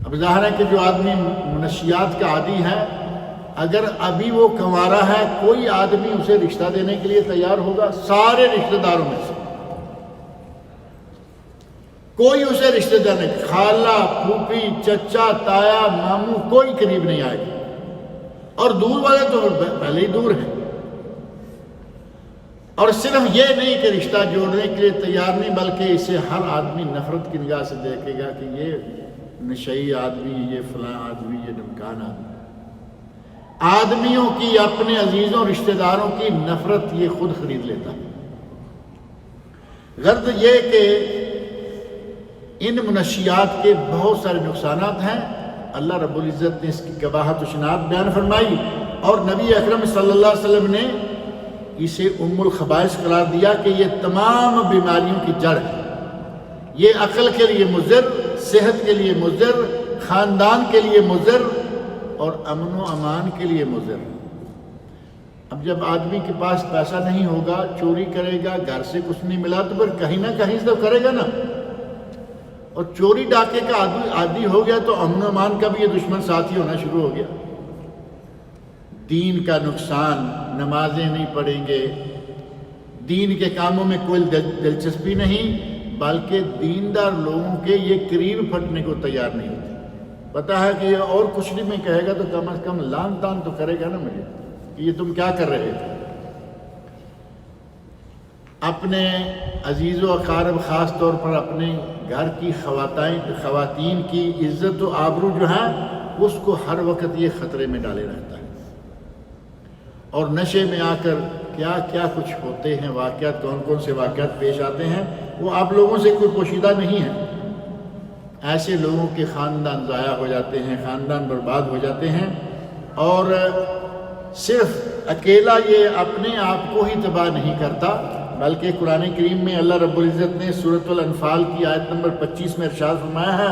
اب ظاہر ہے کہ جو آدمی منشیات کا عادی ہے، اگر ابھی وہ کنوارا ہے، کوئی آدمی اسے رشتہ دینے کے لیے تیار ہوگا؟ سارے رشتہ داروں میں سے کوئی اسے رشتہ دار نہیں، خالہ، پھوپھی، چچا، تایا، ماموں، کوئی قریب نہیں آئے گا، اور دور والے تو پہلے ہی دور ہیں۔ اور صرف یہ نہیں کہ رشتہ جوڑنے کے لیے تیار نہیں، بلکہ اسے ہر آدمی نفرت کی نگاہ سے دیکھے گا کہ یہ نشئی آدمی، یہ فلاں آدمی، یہ نمکان آدمی۔ آدمیوں کی، اپنے عزیزوں رشتہ داروں کی نفرت یہ خود خرید لیتا ہے۔ غرض یہ کہ ان منشیات کے بہت سارے نقصانات ہیں، اللہ رب العزت نے اس کی قباحت و شناعت بیان فرمائی، اور نبی اکرم صلی اللہ علیہ وسلم نے اسے ام الخبائث قرار دیا کہ یہ تمام بیماریوں کی جڑ ہے۔ یہ عقل کے لیے مضر، صحت کے لیے مضر، خاندان کے لیے مضر، اور امن و امان کے لیے مضر۔ اب جب آدمی کے پاس پیسہ نہیں ہوگا، چوری کرے گا، گھر سے کچھ نہیں ملا تو پھر کہیں نہ کہیں سے تو کرے گا نا، اور چوری ڈاکے کا عادی ہو گیا تو امن و امان کا بھی یہ دشمن ساتھی ہونا شروع ہو گیا۔ دین کا نقصان، نمازیں نہیں پڑھیں گے، دین کے کاموں میں کوئی دلچسپی نہیں، بلکہ دیندار لوگوں کے یہ قریب پھٹنے کو تیار نہیں ہوتے۔ پتہ ہے کہ یہ اور کچھ نہیں میں کہے گا تو کم از کم لان تان تو کرے گا نا مجھے کہ یہ تم کیا کر رہے تھے۔ اپنے عزیز و اقارب، خاص طور پر اپنے گھر کی خواتین کی عزت و آبرو جو ہے، اس کو ہر وقت یہ خطرے میں ڈالے رہتا ہے، اور نشے میں آ کر کیا کیا کچھ ہوتے ہیں واقعات، کون کون سے واقعات پیش آتے ہیں، وہ آپ لوگوں سے کوئی پوشیدہ نہیں ہے۔ ایسے لوگوں کے خاندان ضائع ہو جاتے ہیں، خاندان برباد ہو جاتے ہیں، اور صرف اکیلا یہ اپنے آپ کو ہی تباہ نہیں کرتا، بلکہ قرآن کریم میں اللہ رب العزت نے سورۃ الانفال کی آیت نمبر 25 میں ارشاد فرمایا ہے،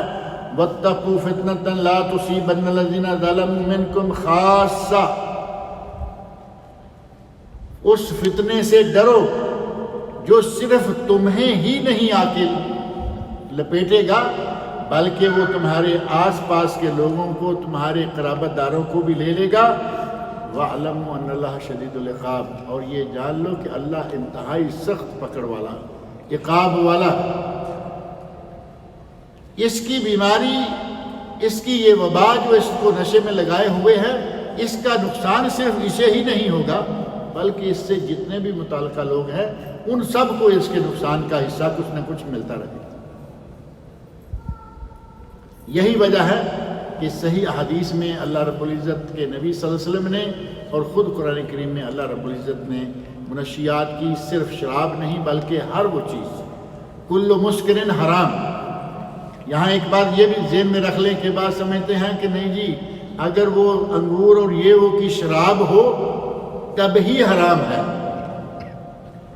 وَاتَّقُوا فِتْنَةً لَا تُصِيبَنَّ الَّذِينَ ظَلَمُوا مِنْكُمْ خَاصَّةً، اس فتنے سے ڈرو جو صرف تمہیں ہی نہیں آ کے لپیٹے گا، بلکہ وہ تمہارے آس پاس کے لوگوں کو، تمہارے قرابت داروں کو بھی لے لے گا۔ وَاعْلَمُوا أَنَّ اللَّهَ شَدِيدُ الْعِقَابِ، اور یہ جان لو کہ اللہ انتہائی سخت پکڑ والا، عقاب والا۔ اس کی بیماری، اس کی یہ وبا جو اس کو نشے میں لگائے ہوئے ہے، اس کا نقصان صرف اسے ہی نہیں ہوگا، بلکہ اس سے جتنے بھی متعلقہ لوگ ہیں ان سب کو اس کے نقصان کا حصہ کچھ نہ کچھ ملتا رہے گا۔ یہی وجہ ہے کہ صحیح احادیث میں اللہ رب العزت کے نبی صلی اللہ علیہ وسلم نے، اور خود قرآن کریم میں اللہ رب العزت نے منشیات کی صرف شراب نہیں بلکہ ہر وہ چیز، کل مسکر حرام۔ یہاں ایک بات یہ بھی ذہن میں رکھ لیں کہ بات سمجھتے ہیں کہ نہیں جی اگر وہ انگور اور یہ وہ کی شراب ہو تب ہی حرام ہے،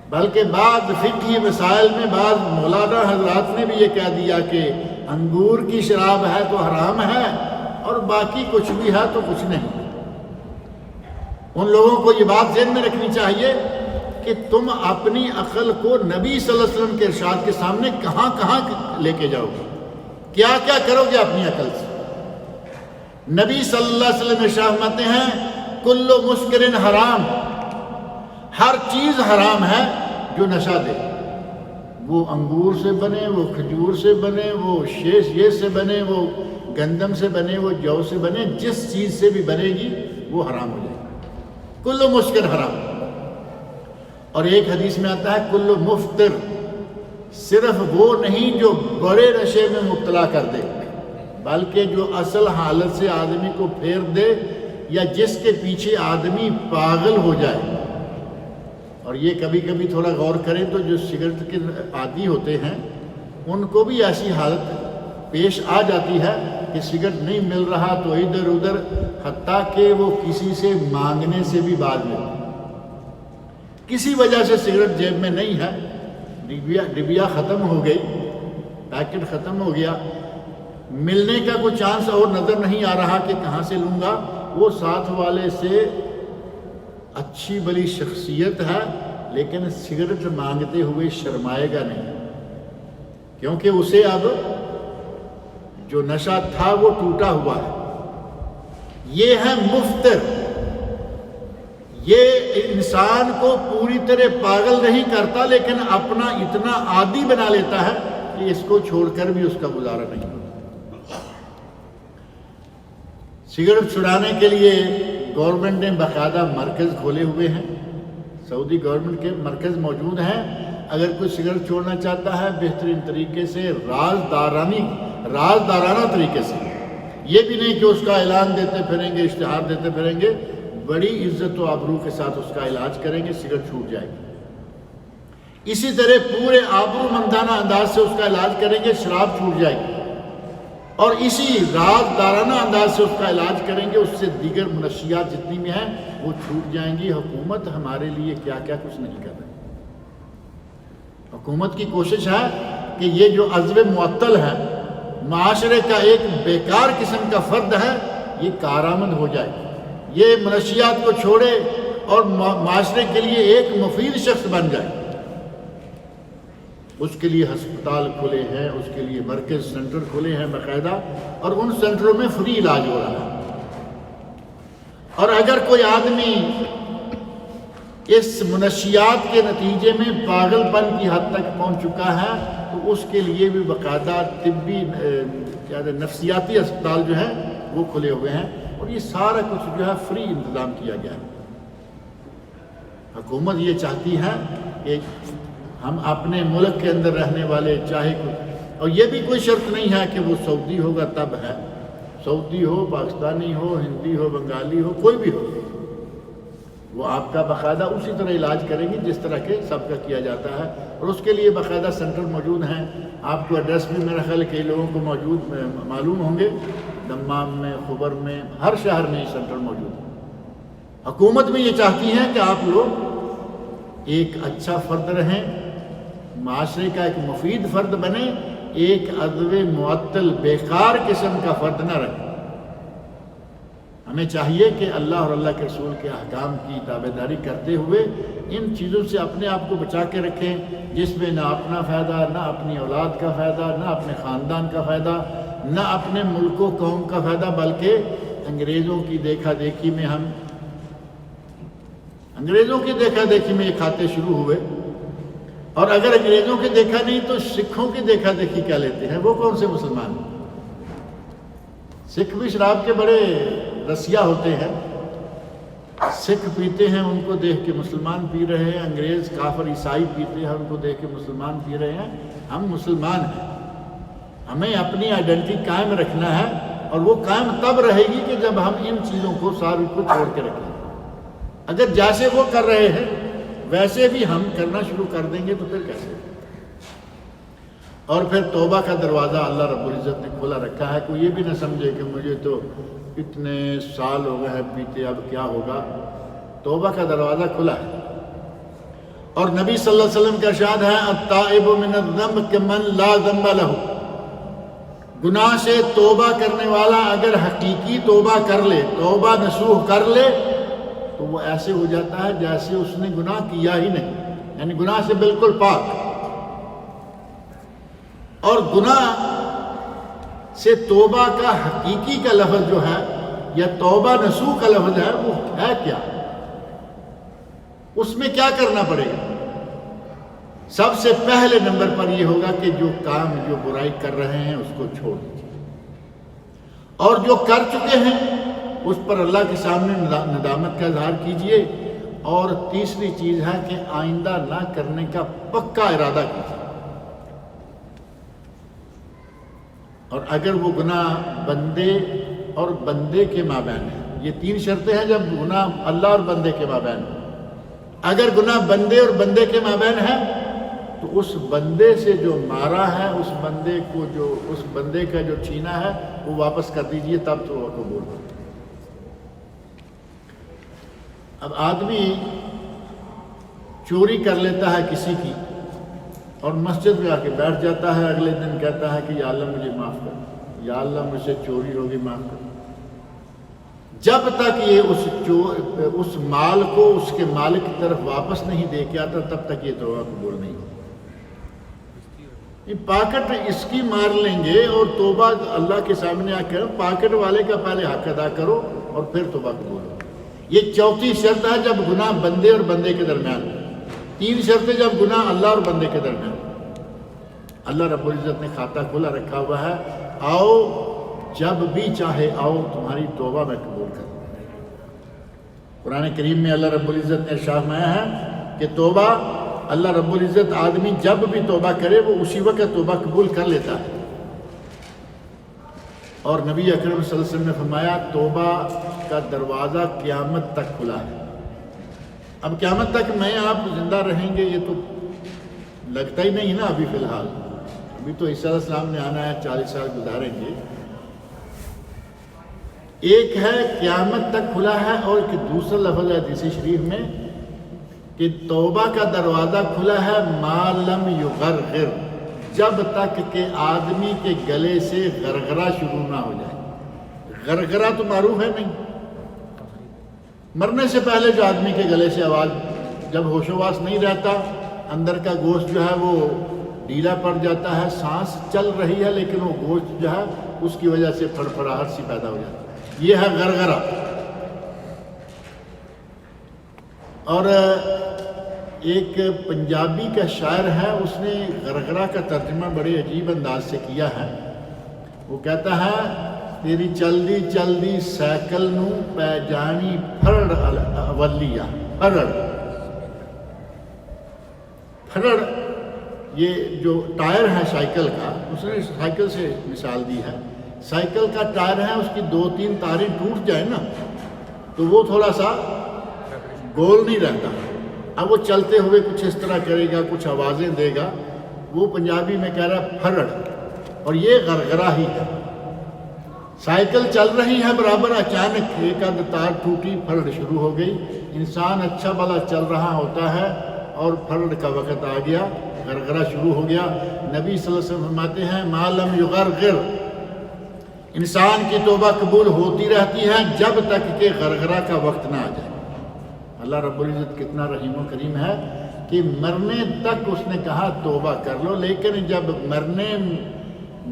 بلکہ بعض فقہی مسائل میں بعض مولانا حضرات نے بھی یہ کہہ دیا کہ انگور کی شراب ہے تو حرام ہے، اور باقی کچھ بھی ہے تو کچھ نہیں۔ ان لوگوں کو یہ بات ذہن میں رکھنی چاہیے کہ تم اپنی عقل کو نبی صلی اللہ علیہ وسلم کے ارشاد کے سامنے کہاں کہاں لے کے جاؤ گے، کیا کیا کرو گے اپنی عقل سے۔ نبی صلی اللہ علیہ وسلم ارشاد فرماتے ہیں کل مسکر حرام، ہر چیز حرام ہے جو نشہ دے، وہ انگور سے بنے، وہ کھجور سے بنے، وہ یہ سے بنے، وہ گندم سے بنے، وہ جو سے بنے، جس چیز سے بھی بنے گی وہ حرام ہو جائے گی۔ کل مسکر حرام۔ اور ایک حدیث میں آتا ہے کل مفطر، صرف وہ نہیں جو بڑے نشے میں مبتلا کر دے، بلکہ جو اصل حالت سے آدمی کو پھیر دے، یا جس کے پیچھے آدمی پاگل ہو جائے۔ اور یہ کبھی کبھی تھوڑا غور کریں تو جو سگریٹ کے عادی ہوتے ہیں ان کو بھی ایسی حالت پیش آ جاتی ہے کہ سگریٹ نہیں مل رہا تو ادھر ادھر، حتیٰ کہ وہ کسی سے مانگنے سے بھی باز نہیں، کسی وجہ سے سگریٹ جیب میں نہیں ہے، ڈبیا ختم ہو گئی، پیکٹ ختم ہو گیا، ملنے کا کوئی چانس اور نظر نہیں آ رہا کہ کہاں سے لوں گا، وہ ساتھ والے سے اچھی بلی شخصیت ہے لیکن سگریٹ مانگتے ہوئے شرمائے گا نہیں، کیونکہ اسے اب جو نشہ تھا وہ ٹوٹا ہوا ہے۔ یہ ہے مفتر، یہ انسان کو پوری طرح پاگل نہیں کرتا لیکن اپنا اتنا عادی بنا لیتا ہے کہ اس کو چھوڑ کر بھی اس کا گزارا نہیں ہوتا۔ سگریٹ چھڑانے کے لیے گورنمنٹ نے باقاعدہ مرکز کھولے ہوئے ہیں، سعودی گورنمنٹ کے مرکز موجود ہیں۔ اگر کوئی سگریٹ چھوڑنا چاہتا ہے بہترین طریقے سے، رازدارانہ طریقے سے، یہ بھی نہیں کہ اس کا اعلان دیتے پھریں گے، اشتہار دیتے پھریں گے، بڑی عزت و آبرو کے ساتھ اس کا علاج کریں گے، سگریٹ چھوٹ جائے گی۔ اسی طرح پورے آبرو مندانہ انداز سے اس کا علاج کریں گے، شراب چھوٹ جائے گی، اور اسی رازدارانہ انداز سے اس کا علاج کریں گے، اس سے دیگر منشیات جتنی بھی ہیں وہ چھوٹ جائیں گی۔ حکومت ہمارے لیے کیا کیا کچھ نہیں کر رہی۔ حکومت کی کوشش ہے کہ یہ جو عزو معطل ہے، معاشرے کا ایک بیکار قسم کا فرد ہے، یہ کارآمد ہو جائے، یہ منشیات کو چھوڑے اور معاشرے کے لیے ایک مفید شخص بن جائے۔ اس کے لیے ہسپتال کھلے ہیں، اس کے لیے مرکز سینٹر کھلے ہیں باقاعدہ، اور ان سینٹروں میں فری علاج ہو رہا ہے۔ اور اگر کوئی آدمی اس منشیات کے نتیجے میں پاگل پن کی حد تک پہنچ چکا ہے تو اس کے لیے بھی باقاعدہ طبی نفسیاتی اسپتال جو ہیں وہ کھلے ہوئے ہیں، اور یہ سارا کچھ جو ہے فری انتظام کیا گیا ہے۔ حکومت یہ چاہتی ہے کہ ہم اپنے ملک کے اندر رہنے والے چاہے کوئی، اور یہ بھی کوئی شرط نہیں ہے کہ وہ سعودی ہوگا تب ہے، سعودی ہو، پاکستانی ہو، ہندی ہو، بنگالی ہو، کوئی بھی ہو، وہ آپ کا باقاعدہ اسی طرح علاج کریں گے جس طرح کے سب کا کیا جاتا ہے، اور اس کے لیے باقاعدہ سینٹر موجود ہیں۔ آپ کو ایڈریس بھی میرا خیال ہے کئی لوگوں کو معلوم ہوں گے، دمام میں، خبر میں، ہر شہر میں یہ سینٹر موجود ہے۔ حکومت بھی یہ چاہتی ہے کہ آپ لوگ ایک اچھا فرد رہیں، معاشرے کا ایک مفید فرد بنے، ایک عزو معطل بیکار قسم کا فرد نہ رہیں۔ ہمیں چاہیے کہ اللہ اور اللہ کے رسول کے احکام کی تابعداری کرتے ہوئے ان چیزوں سے اپنے آپ کو بچا کے رکھیں، جس میں نہ اپنا فائدہ، نہ اپنی اولاد کا فائدہ، نہ اپنے خاندان کا فائدہ، نہ اپنے ملک و قوم کا فائدہ، بلکہ انگریزوں کی دیکھا دیکھی میں یہ کھاتے شروع ہوئے، اور اگر انگریزوں کے دیکھا نہیں تو سکھوں کی دیکھا دیکھی کیا لیتے ہیں، وہ کون سے مسلمان ہیں؟ سکھ بھی شراب کے بڑے رسیا ہوتے ہیں، سکھ پیتے ہیں، ان کو دیکھ کے مسلمان پی رہے ہیں، انگریز کافر عیسائی پیتے ہیں، ان کو دیکھ کے مسلمان پی رہے ہیں۔ ہم مسلمان ہیں، ہمیں اپنی آئیڈینٹی قائم رکھنا ہے، اور وہ قائم تب رہے گی کہ جب ہم ان چیزوں کو ساری کو چھوڑ کے رکھیں۔ اگر جیسے وہ کر رہے ہیں ویسے بھی ہم کرنا شروع کر دیں گے تو پھر کیسے؟ اور پھر توبہ کا دروازہ اللہ رب العزت نے کھولا رکھا ہے۔ کوئی یہ بھی نہ سمجھے کہ مجھے تو اتنے سال ہو گئے ہیں پیتے، اب کیا ہوگا۔ توبہ کا دروازہ کھلا ہے، اور نبی صلی اللہ علیہ وسلم کا ارشاد ہے التائب من الذنب کمن لا ذنب لہ، گناہ سے توبہ کرنے والا اگر حقیقی توبہ کر لے، توبہ نصوح کر لے، تو وہ ایسے ہو جاتا ہے جیسے اس نے گناہ کیا ہی نہیں، یعنی گناہ سے بالکل پاک۔ اور گناہ سے توبہ کا حقیقی کا لفظ جو ہے یا توبہ نصوح کا لفظ ہے وہ ہے کیا؟ اس میں کیا کرنا پڑے گا؟ سب سے پہلے نمبر پر یہ ہوگا کہ جو کام جو برائی کر رہے ہیں اس کو چھوڑ دیجیے، اور جو کر چکے ہیں اس پر اللہ کے سامنے ندامت کا اظہار کیجیے، اور تیسری چیز ہے کہ آئندہ نہ کرنے کا پکا ارادہ کیجیے۔ اور اگر وہ گناہ بندے اور بندے کے مابین ہے، یہ تین شرطیں ہیں جب گناہ اللہ اور بندے کے مابین ہے۔ اگر گناہ بندے اور بندے کے مابین ہے تو اس بندے سے جو مارا ہے، اس بندے کا جو چھینا ہے وہ واپس کر دیجئے، تب تو وہ قبول ہو۔ اب آدمی چوری کر لیتا ہے کسی کی، اور مسجد میں آ کے بیٹھ جاتا ہے، اگلے دن کہتا ہے کہ یا اللہ مجھے معاف کر، یا اللہ مجھ سے چوری ہوگی معاف کر۔ جب تک یہ اس مال کو اس کے مالک کی طرف واپس نہیں دے کے آتا تب تک یہ توبہ قبول نہیں ہوگی۔ پاکٹ اس کی مار لیں گے اور توبہ اللہ کے سامنے آ کر پاکٹ والے کا پہلے حق ادا کرو اور پھر توبہ قبول ہو۔ یہ چوتھی شرط ہے جب گناہ بندے اور بندے کے درمیان، 3 شرطیں جب گناہ اللہ اور بندے کے درمیان۔ اللہ رب العزت نے کھاتا کھلا رکھا ہوا ہے، آؤ جب بھی چاہے آؤ، تمہاری توبہ میں قبول کروں۔ قرآن کریم میں اللہ رب العزت نے ارشاد فرمایا ہے کہ توبہ، اللہ رب العزت آدمی جب بھی توبہ کرے وہ اسی وقت توبہ قبول کر لیتا ہے۔ اور نبی اکرم صلی اللہ علیہ وسلم نے فرمایا توبہ کا دروازہ قیامت تک کھلا ہے۔ اب قیامت تک میں آپ زندہ رہیں گے یہ تو لگتا ہی نہیں نا ابھی فی الحال، ابھی تو عیسیٰ علیہ السلام نے آنا ہے، 40 سال گزاریں گے۔ ایک ہے قیامت تک کھلا ہے، اور ایک دوسرا لفظ ہے حدیث شریف میں کہ توبہ کا دروازہ کھلا ہے ما لم یغرغر، جب تک کہ آدمی کے گلے سے غرغرہ شروع نہ ہو جائے۔ غرغرہ تو معروف ہے نہیں، مرنے سے پہلے جو آدمی کے گلے سے آواز، جب ہوش و واس نہیں رہتا، اندر کا گوشت جو ہے وہ ڈھیلا پڑ جاتا ہے، سانس چل رہی ہے لیکن وہ گوشت جو ہے اس کی وجہ سے پھڑپھڑاہٹ سی پیدا ہو جاتی ہے، یہ ہے غرغرہ۔ اور ایک پنجابی کا شاعر ہے، اس نے غرغرہ کا ترجمہ بڑے عجیب انداز سے کیا ہے۔ وہ کہتا ہے تیری چلدی چلدی سائیکل نو پی جانی پھرڑ اولیا۔ پھرڑ یہ جو ٹائر ہے سائیکل کا، اس نے سائیکل سے مثال دی ہے۔ سائیکل کا ٹائر ہے، اس کی 2-3 تاریں ٹوٹ جائیں نا تو وہ تھوڑا سا گول نہیں رہتا، اب وہ چلتے ہوئے کچھ اس طرح کرے گا، کچھ آوازیں دے گا، وہ پنجابی میں کہہ رہا ہے پھرڑ، اور یہ غرغرہ ہی ہے۔ سائیکل چل رہی ہے برابر، اچانک ایک آدھ تار ٹوٹی، پھرڑ شروع ہو گئی۔ انسان اچھا بھلا چل رہا ہوتا ہے اور پھرڑ کا وقت آ گیا، غرغرہ شروع ہو گیا۔ نبی صلی اللہ علیہ وسلم فرماتے ہیں ما لم یغرغر، انسان کی توبہ قبول ہوتی رہتی ہے جب تک کہ غرغرہ کا وقت نہ آ جائے۔ اللہ رب العزت کتنا رحیم و کریم ہے کہ مرنے تک اس نے کہا توبہ کر لو، لیکن جب مرنے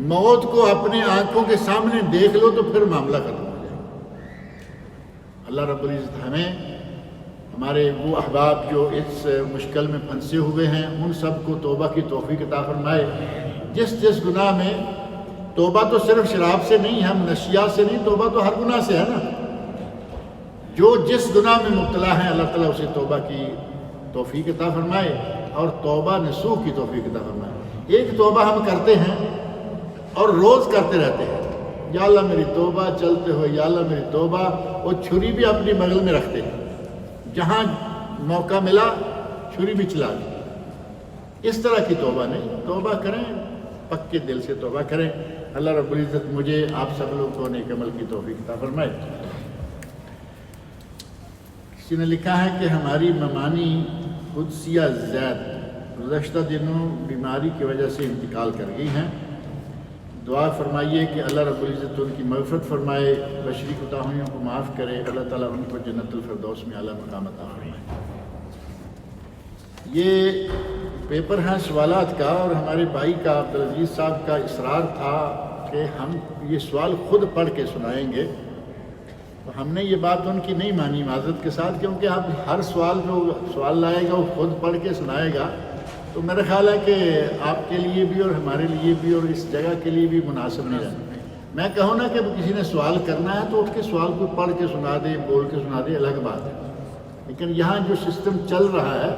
موت کو اپنے آنکھوں کے سامنے دیکھ لو تو پھر معاملہ ختم ہو جائے۔ اللہ رب العزت ہمیں، ہمارے وہ احباب جو اس مشکل میں پھنسے ہوئے ہیں، ان سب کو توبہ کی توفیق عطا فرمائے۔ جس گناہ میں، توبہ تو صرف شراب سے نہیں ہے، منشیات سے نہیں، توبہ تو ہر گناہ سے ہے نا۔ جو جس گناہ میں مبتلا ہے اللہ تعالیٰ اسے توبہ کی توفیق عطا فرمائے اور توبہ نصوح کی توفیق عطا فرمائے۔ ایک توبہ ہم کرتے ہیں اور روز کرتے رہتے ہیں، یا اللہ میری توبہ، چلتے ہوئے یا اللہ میری توبہ، اور چھری بھی اپنی بغل میں رکھتے ہیں، جہاں موقع ملا چھری بھی چلا دی۔ اس طرح کی توبہ نہیں، توبہ کریں، پکے دل سے توبہ کریں۔ اللہ رب العزت مجھے آپ سب لوگ کو نیک عمل کی توفیق عطا فرمائے۔ کسی نے لکھا ہے کہ ہماری ممانی قدسیہ زید گزشتہ دنوں بیماری کی وجہ سے انتقال کر گئی ہیں، دعا فرمائیے کہ اللہ رب العزت ان کی مغفرت فرمائے، بشری کوتاہیوں کو معاف کرے، اللہ تعالیٰ ان کو جنت الفردوس میں اعلیٰ مقام عطا فرمائے۔ یہ پیپر ہیں سوالات کا، اور ہمارے بھائی کا عبدالعزیز صاحب کا اصرار تھا کہ ہم یہ سوال خود پڑھ کے سنائیں گے، تو ہم نے یہ بات ان کی نہیں مانی معذرت کے ساتھ، کیونکہ اب ہر سوال جو سوال لائے گا وہ خود پڑھ کے سنائے گا، تو میرا خیال ہے کہ آپ کے لیے بھی اور ہمارے لیے بھی اور اس جگہ کے لیے بھی مناسب نہیں رہتا۔ میں کہوں نا کہ کسی نے سوال کرنا ہے تو اس کے سوال کو پڑھ کے سنا دے، بول کے سنا دے، الگ بات ہے، لیکن یہاں جو سسٹم چل رہا ہے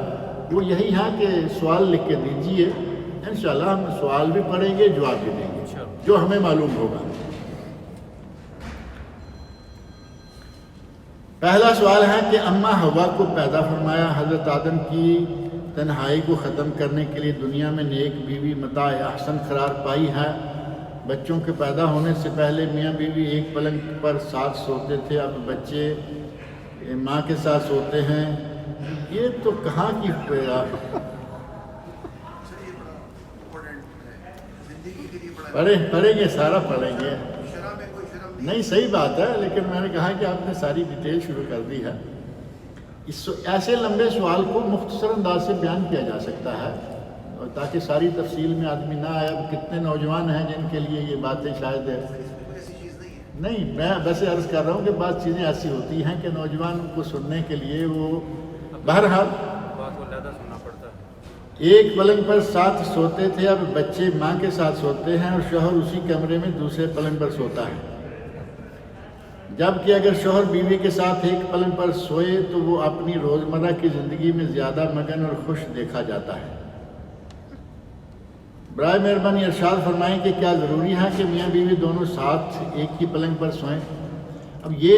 وہ یہی ہے کہ سوال لکھ کے دیجئے، انشاءاللہ ہم سوال بھی پڑھیں گے، جواب بھی دیں گے جو ہمیں معلوم ہوگا۔ پہلا سوال ہے کہ اماں حوا کو پیدا فرمایا، حضرت آدم کی تنہائی کو ختم کرنے کے لیے دنیا میں نیک بیوی متاع احسن قرار پائی ہے۔ بچوں کے پیدا ہونے سے پہلے میاں بیوی ایک پلنگ پر ساتھ سوتے تھے، اب بچے ماں کے ساتھ سوتے ہیں، یہ تو کہاں کی پڑھیں گے، سارا پڑھیں گے، نہیں صحیح بات ہے، لیکن میں نے کہا کہ آپ نے ساری ڈیٹیل شروع کر دی ہے۔ ایسے لمبے سوال کو مختصر انداز سے بیان کیا جا سکتا ہے، اور تاکہ ساری تفصیل میں آدمی نہ آئے۔ اب کتنے نوجوان ہیں جن کے لیے یہ باتیں شاید نہیں، میں ویسے عرض کر رہا ہوں کہ بعض چیزیں ایسی ہوتی ہیں کہ نوجوان کو سننے کے لیے وہ بہرحال ایک پلنگ پر ساتھ سوتے تھے، اب بچے ماں کے ساتھ سوتے ہیں اور شوہر اسی کمرے میں دوسرے پلنگ پر سوتا ہے، جبکہ اگر شوہر بیوی کے ساتھ ایک پلنگ پر سوئے تو وہ اپنی روزمرہ کی زندگی میں زیادہ مگن اور خوش دیکھا جاتا ہے۔ برائے مہربانی ارشاد فرمائیں کہ کیا ضروری ہے کہ میاں بیوی دونوں ساتھ ایک ہی پلنگ پر سوئیں؟ اب یہ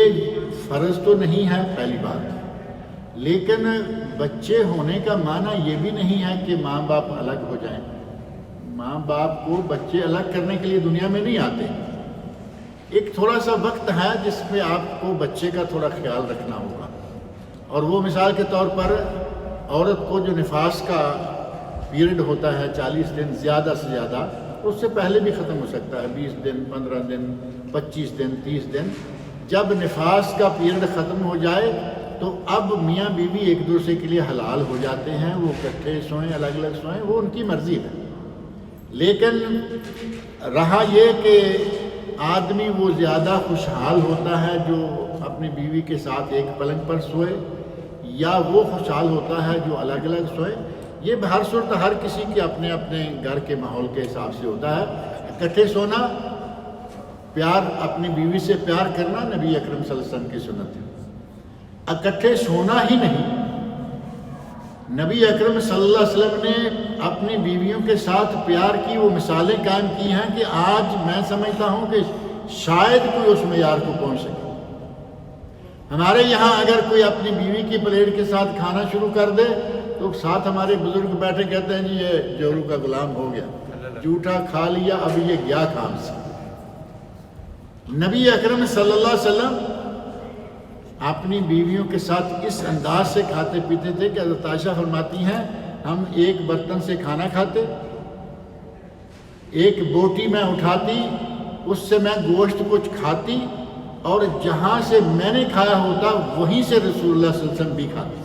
فرض تو نہیں ہے پہلی بات، لیکن بچے ہونے کا معنی یہ بھی نہیں ہے کہ ماں باپ الگ ہو جائیں۔ ماں باپ کو بچے الگ کرنے کے لیے دنیا میں نہیں آتے، ایک تھوڑا سا وقت ہے جس میں آپ کو بچے کا تھوڑا خیال رکھنا ہوگا، اور وہ مثال کے طور پر عورت کو جو نفاس کا پیریڈ ہوتا ہے 40 دن زیادہ سے زیادہ، اس سے پہلے بھی ختم ہو سکتا ہے، 20 دن 15 دن 25 دن 30 دن، جب نفاس کا پیریڈ ختم ہو جائے تو اب میاں بیوی ایک دوسرے کے لیے حلال ہو جاتے ہیں، وہ اکٹھے سوئیں الگ الگ سوئیں، وہ ان کی مرضی ہے۔ لیکن رہا یہ کہ آدمی وہ زیادہ خوشحال ہوتا ہے جو اپنی بیوی کے ساتھ ایک پلنگ پر سوئے، یا وہ خوشحال ہوتا ہے جو الگ الگ سوئے، یہ بہر صورت ہر کسی کے اپنے اپنے گھر کے ماحول کے حساب سے ہوتا ہے۔ اکٹھے سونا، پیار، اپنی بیوی سے پیار کرنا نبی اکرم صلی اللہ علیہ وسلم کی سنت ہے۔ اکٹھے سونا ہی نہیں، نبی اکرم صلی اللہ علیہ وسلم نے اپنی بیویوں کے ساتھ پیار کی وہ مثالیں قائم کی ہیں کہ آج میں سمجھتا ہوں کہ شاید کوئی اس معیار کو پہنچ سکے۔ ہمارے یہاں اگر کوئی اپنی بیوی کی پلیٹ کے ساتھ کھانا شروع کر دے تو ساتھ ہمارے بزرگ بیٹھے کہتے ہیں جی یہ جورو کا غلام ہو گیا، جھوٹا کھا لیا، اب یہ گیا کام سے۔ نبی اکرم صلی اللہ علیہ وسلم اپنی بیویوں کے ساتھ اس انداز سے کھاتے پیتے تھے کہ حضرت عائشہ فرماتی ہیں ہم ایک برتن سے کھانا کھاتے، ایک بوٹی میں اٹھاتی، اس سے میں گوشت کچھ کھاتی، اور جہاں سے میں نے کھایا ہوتا وہیں سے رسول اللہ صلی اللہ علیہ وسلم بھی کھاتے۔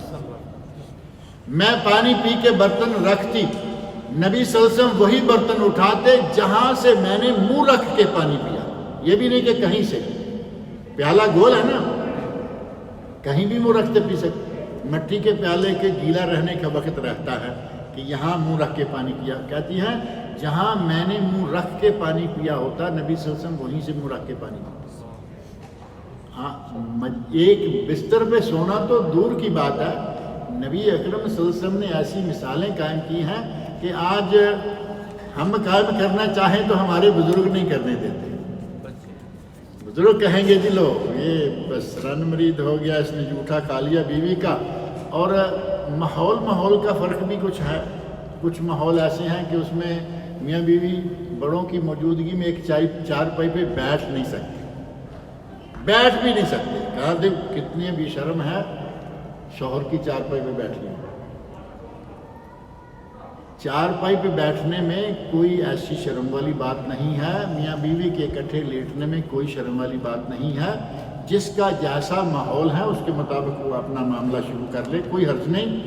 میں پانی پی کے برتن رکھتی، نبی صلی اللہ علیہ وسلم وہی برتن اٹھاتے جہاں سے میں نے منہ رکھ کے پانی پیا، یہ بھی نہیں کہ کہیں سے، پیالہ گول ہے نا، کہیں بھی منہ رکھتے پی سکتے۔ مٹی کے پیالے کے گیلا رہنے کا وقت رہتا ہے کہ یہاں منہ رکھ کے پانی پیا، کہتی ہیں جہاں میں نے منہ رکھ کے پانی پیا ہوتا نبی صلی اللہ علیہ وسلم وہیں سے منہ رکھ کے پانی پیا۔ ہاں، ایک بستر پہ سونا تو دور کی بات ہے، نبی اکرم صلی اللہ علیہ وسلم نے ایسی مثالیں قائم کی ہیں کہ آج ہم قائم کرنا چاہیں تو ہمارے بزرگ نہیں کرنے دیتے۔ بزرگ کہیں گے جی لو یہ بس رن مرید ہو گیا، اس نے جھوٹا کھا لیا بیوی کا۔ اور ماحول کا فرق بھی کچھ ہے، کچھ ماحول ایسے ہیں کہ اس میں میاں بیوی بڑوں کی موجودگی میں ایک چارپائی پہ بیٹھ نہیں سکتے، بیٹھ بھی نہیں سکتے۔ کہا دے کتنی بھی شرم ہے شوہر کی چارپائی پہ بیٹھنے میں۔ چارپائی پہ بیٹھنے میں کوئی ایسی شرم والی بات نہیں ہے، میاں بیوی کے اکٹھے لیٹنے میں کوئی شرم والی بات نہیں ہے۔ جس کا جیسا ماحول ہے اس کے مطابق وہ اپنا معاملہ شروع کر لے، کوئی حرج نہیں۔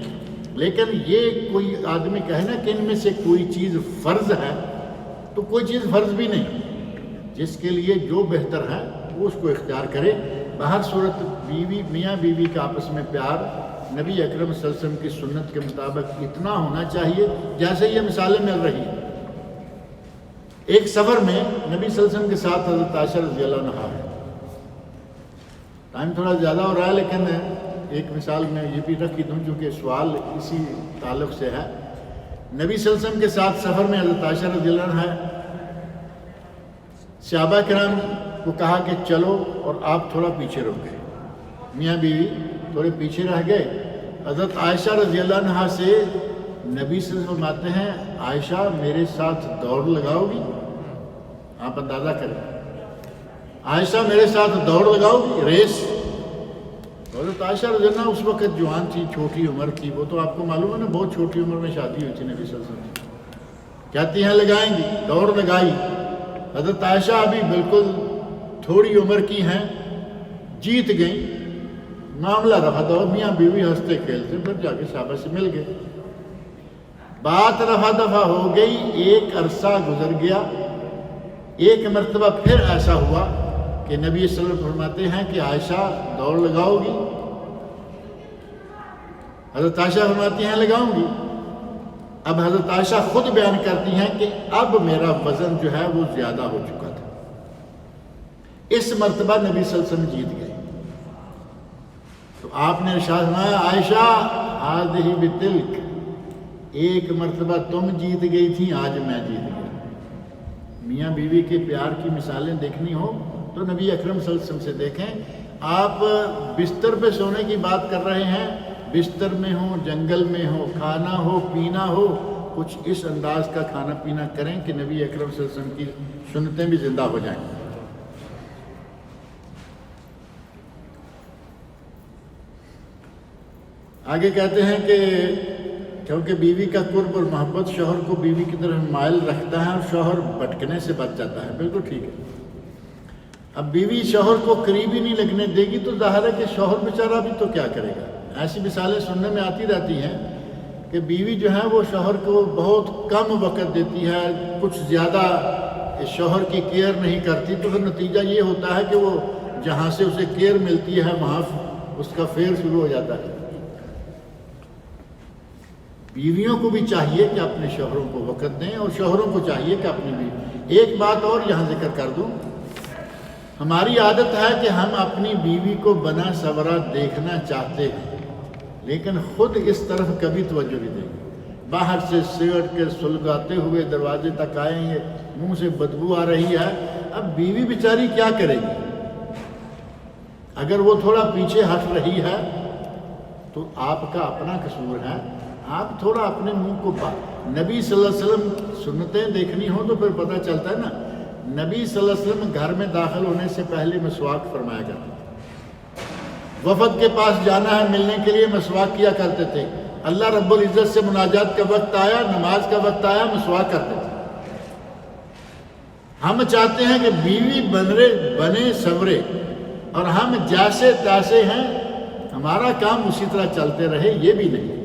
لیکن یہ کوئی آدمی کہے نا کہ ان میں سے کوئی چیز فرض ہے، تو کوئی چیز فرض بھی نہیں، جس کے لیے جو بہتر ہے وہ اس کو اختیار کرے۔ بہر صورت میاں بیوی کا آپس میں پیار نبی اکرم صلی اللہ علیہ وسلم کی سنت کے مطابق اتنا ہونا چاہیے جیسے یہ مثالیں مل رہی ہیں۔ ایک سفر میں نبی صلی اللہ علیہ وسلم کے ساتھ حضرت عائشہ رضی اللہ عنہا ہے۔ ٹائم تھوڑا زیادہ ہو رہا ہے لیکن ایک مثال میں یہ بھی رکھ دوں چونکہ سوال اسی تعلق سے ہے۔ نبی صلی اللہ علیہ وسلم کے ساتھ سفر میں حضرت عائشہ رضی اللہ عنہا ہے، صحابہ کرام کو کہا کہ چلو، اور آپ تھوڑا پیچھے رک گئے، میاں بیوی تھوڑے پیچھے رہ گئے۔ حضرت عائشہ رضی اللہ عنہا سے نبی صلی اللہ علیہ وسلم فرماتے ہیں عائشہ میرے ساتھ دوڑ لگاؤ گی؟ آپ اندازہ کریں، عائشہ میرے ساتھ دوڑ لگاؤ گی، ریس؟ حضرت عائشہ رضی اللہ عنہا اس وقت جوان تھی، چھوٹی عمر تھی، وہ تو آپ کو معلوم ہے نا بہت چھوٹی عمر میں شادی ہوئی تھی نبی صلی اللہ علیہ وسلم۔ کہتی ہیں لگائیں گی، دوڑ لگائی، حضرت عائشہ ابھی بالکل تھوڑی عمر کی ہیں، جیت گئیں، معاملہ رفع دفع، میاں بیوی ہنستے کھیلتے، پھر جا کے صحابہ سے مل گئے، بات رفع دفع ہو گئی، ایک عرصہ گزر گیا، ایک مرتبہ پھر ایسا ہوا کہ نبی صلی اللہ علیہ وسلم فرماتے ہیں کہ عائشہ دوڑ لگاؤ گی؟ حضرت عائشہ فرماتی ہیں لگاؤں گی۔ اب حضرت عائشہ خود بیان کرتی ہیں کہ اب میرا وزن جو ہے وہ زیادہ ہو چکا تھا، اس مرتبہ نبی صلی اللہ علیہ وسلم جیت گئے، تو آپ نے ارشاد فرمایا عائشہ ہذہ بتلک، ایک مرتبہ تم جیت گئی تھی، آج میں جیت گیا۔ میاں بیوی کے پیار کی مثالیں دیکھنی ہو تو نبی اکرم صلی اللہ علیہ وسلم سے دیکھیں۔ آپ بستر پہ سونے کی بات کر رہے ہیں، بستر میں ہو، جنگل میں ہو، کھانا ہو، پینا ہو، کچھ اس انداز کا کھانا پینا کریں کہ نبی اکرم صلی اللہ علیہ وسلم کی سنتیں بھی زندہ ہو جائیں۔ آگے کہتے ہیں کہ کیونکہ بیوی کا قرب اور محبت شوہر کو بیوی کی طرف مائل رکھتا ہے اور شوہر بھٹکنے سے بچ جاتا ہے، بالکل ٹھیک ہے۔ اب بیوی شوہر کو قریب ہی نہیں لگنے دے گی تو ظاہر ہے کہ شوہر بیچارہ بھی تو کیا کرے گا۔ ایسی مثالیں سننے میں آتی رہتی ہیں کہ بیوی جو ہے وہ شوہر کو بہت کم وقت دیتی ہے، کچھ زیادہ شوہر کی کیئر نہیں کرتی، تو پھر نتیجہ یہ ہوتا ہے کہ وہ جہاں سے اسے کیئر ملتی ہے وہاں اس کا فیر شروع ہو جاتا ہے۔ بیویوں کو بھی چاہیے کہ اپنے شوہروں کو وقت دیں اور شوہروں کو چاہیے کہ اپنی بیوی۔ ایک بات اور یہاں ذکر کر دوں، ہماری عادت ہے کہ ہم اپنی بیوی کو بنا سورا دیکھنا چاہتے ہیں لیکن خود اس طرف کبھی توجہ نہیں دیں گے۔ باہر سے سگرٹ کے سلگاتے ہوئے دروازے تک آئیں گے، منہ سے بدبو آ رہی ہے، اب بیوی بیچاری کیا کرے گی؟ اگر وہ تھوڑا پیچھے ہٹ رہی ہے تو آپ کا اپنا قصور ہے، آپ تھوڑا اپنے منہ کو نبی صلی اللہ علیہ وسلم سنتیں دیکھنی ہوں تو پھر پتہ چلتا ہے نا۔ نبی صلی اللہ علیہ وسلم گھر میں داخل ہونے سے پہلے مسواک فرمایا کرتے تھے، وفد کے پاس جانا ہے ملنے کے لیے مسواک کیا کرتے تھے، اللہ رب العزت سے مناجات کا وقت آیا، نماز کا وقت آیا، مسواک کرتے تھے۔ ہم چاہتے ہیں کہ بیوی بنے سورے اور ہم جیسے تیسے ہیں، ہمارا کام اسی طرح چلتے رہے، یہ بھی نہیں۔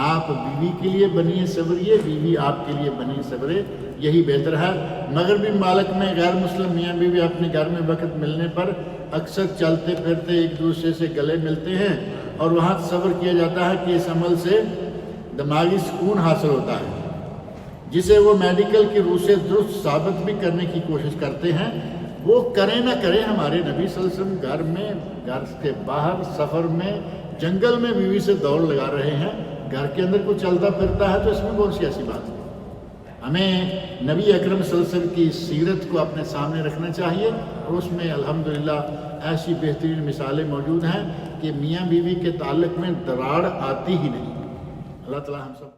آپ بیوی کے لیے بنیے سوریے، بیوی آپ کے لیے بنی سورے، یہی بہتر ہے۔ مغربی ممالک میں غیر مسلم میاں بیوی اپنے گھر میں وقت ملنے پر اکثر چلتے پھرتے ایک دوسرے سے گلے ملتے ہیں اور وہاں تصور کیا جاتا ہے کہ اس عمل سے دماغی سکون حاصل ہوتا ہے، جسے وہ میڈیکل کی روح سے درست ثابت بھی کرنے کی کوشش کرتے ہیں۔ وہ کریں نہ کریں، ہمارے نبی صلی اللہ علیہ وسلم گھر میں، گھر کے باہر، سفر میں، جنگل میں بیوی سے دوڑ لگا رہے ہیں، گھر کے اندر کوئی چلتا پھرتا ہے تو اس میں کون سی ایسی بات ہے؟ ہمیں نبی اکرم صلی اللہ علیہ وسلم کی سیرت کو اپنے سامنے رکھنا چاہیے اور اس میں الحمدللہ ایسی بہترین مثالیں موجود ہیں کہ میاں بیوی کے تعلق میں دراڑ آتی ہی نہیں۔ اللہ تعالی ہم سب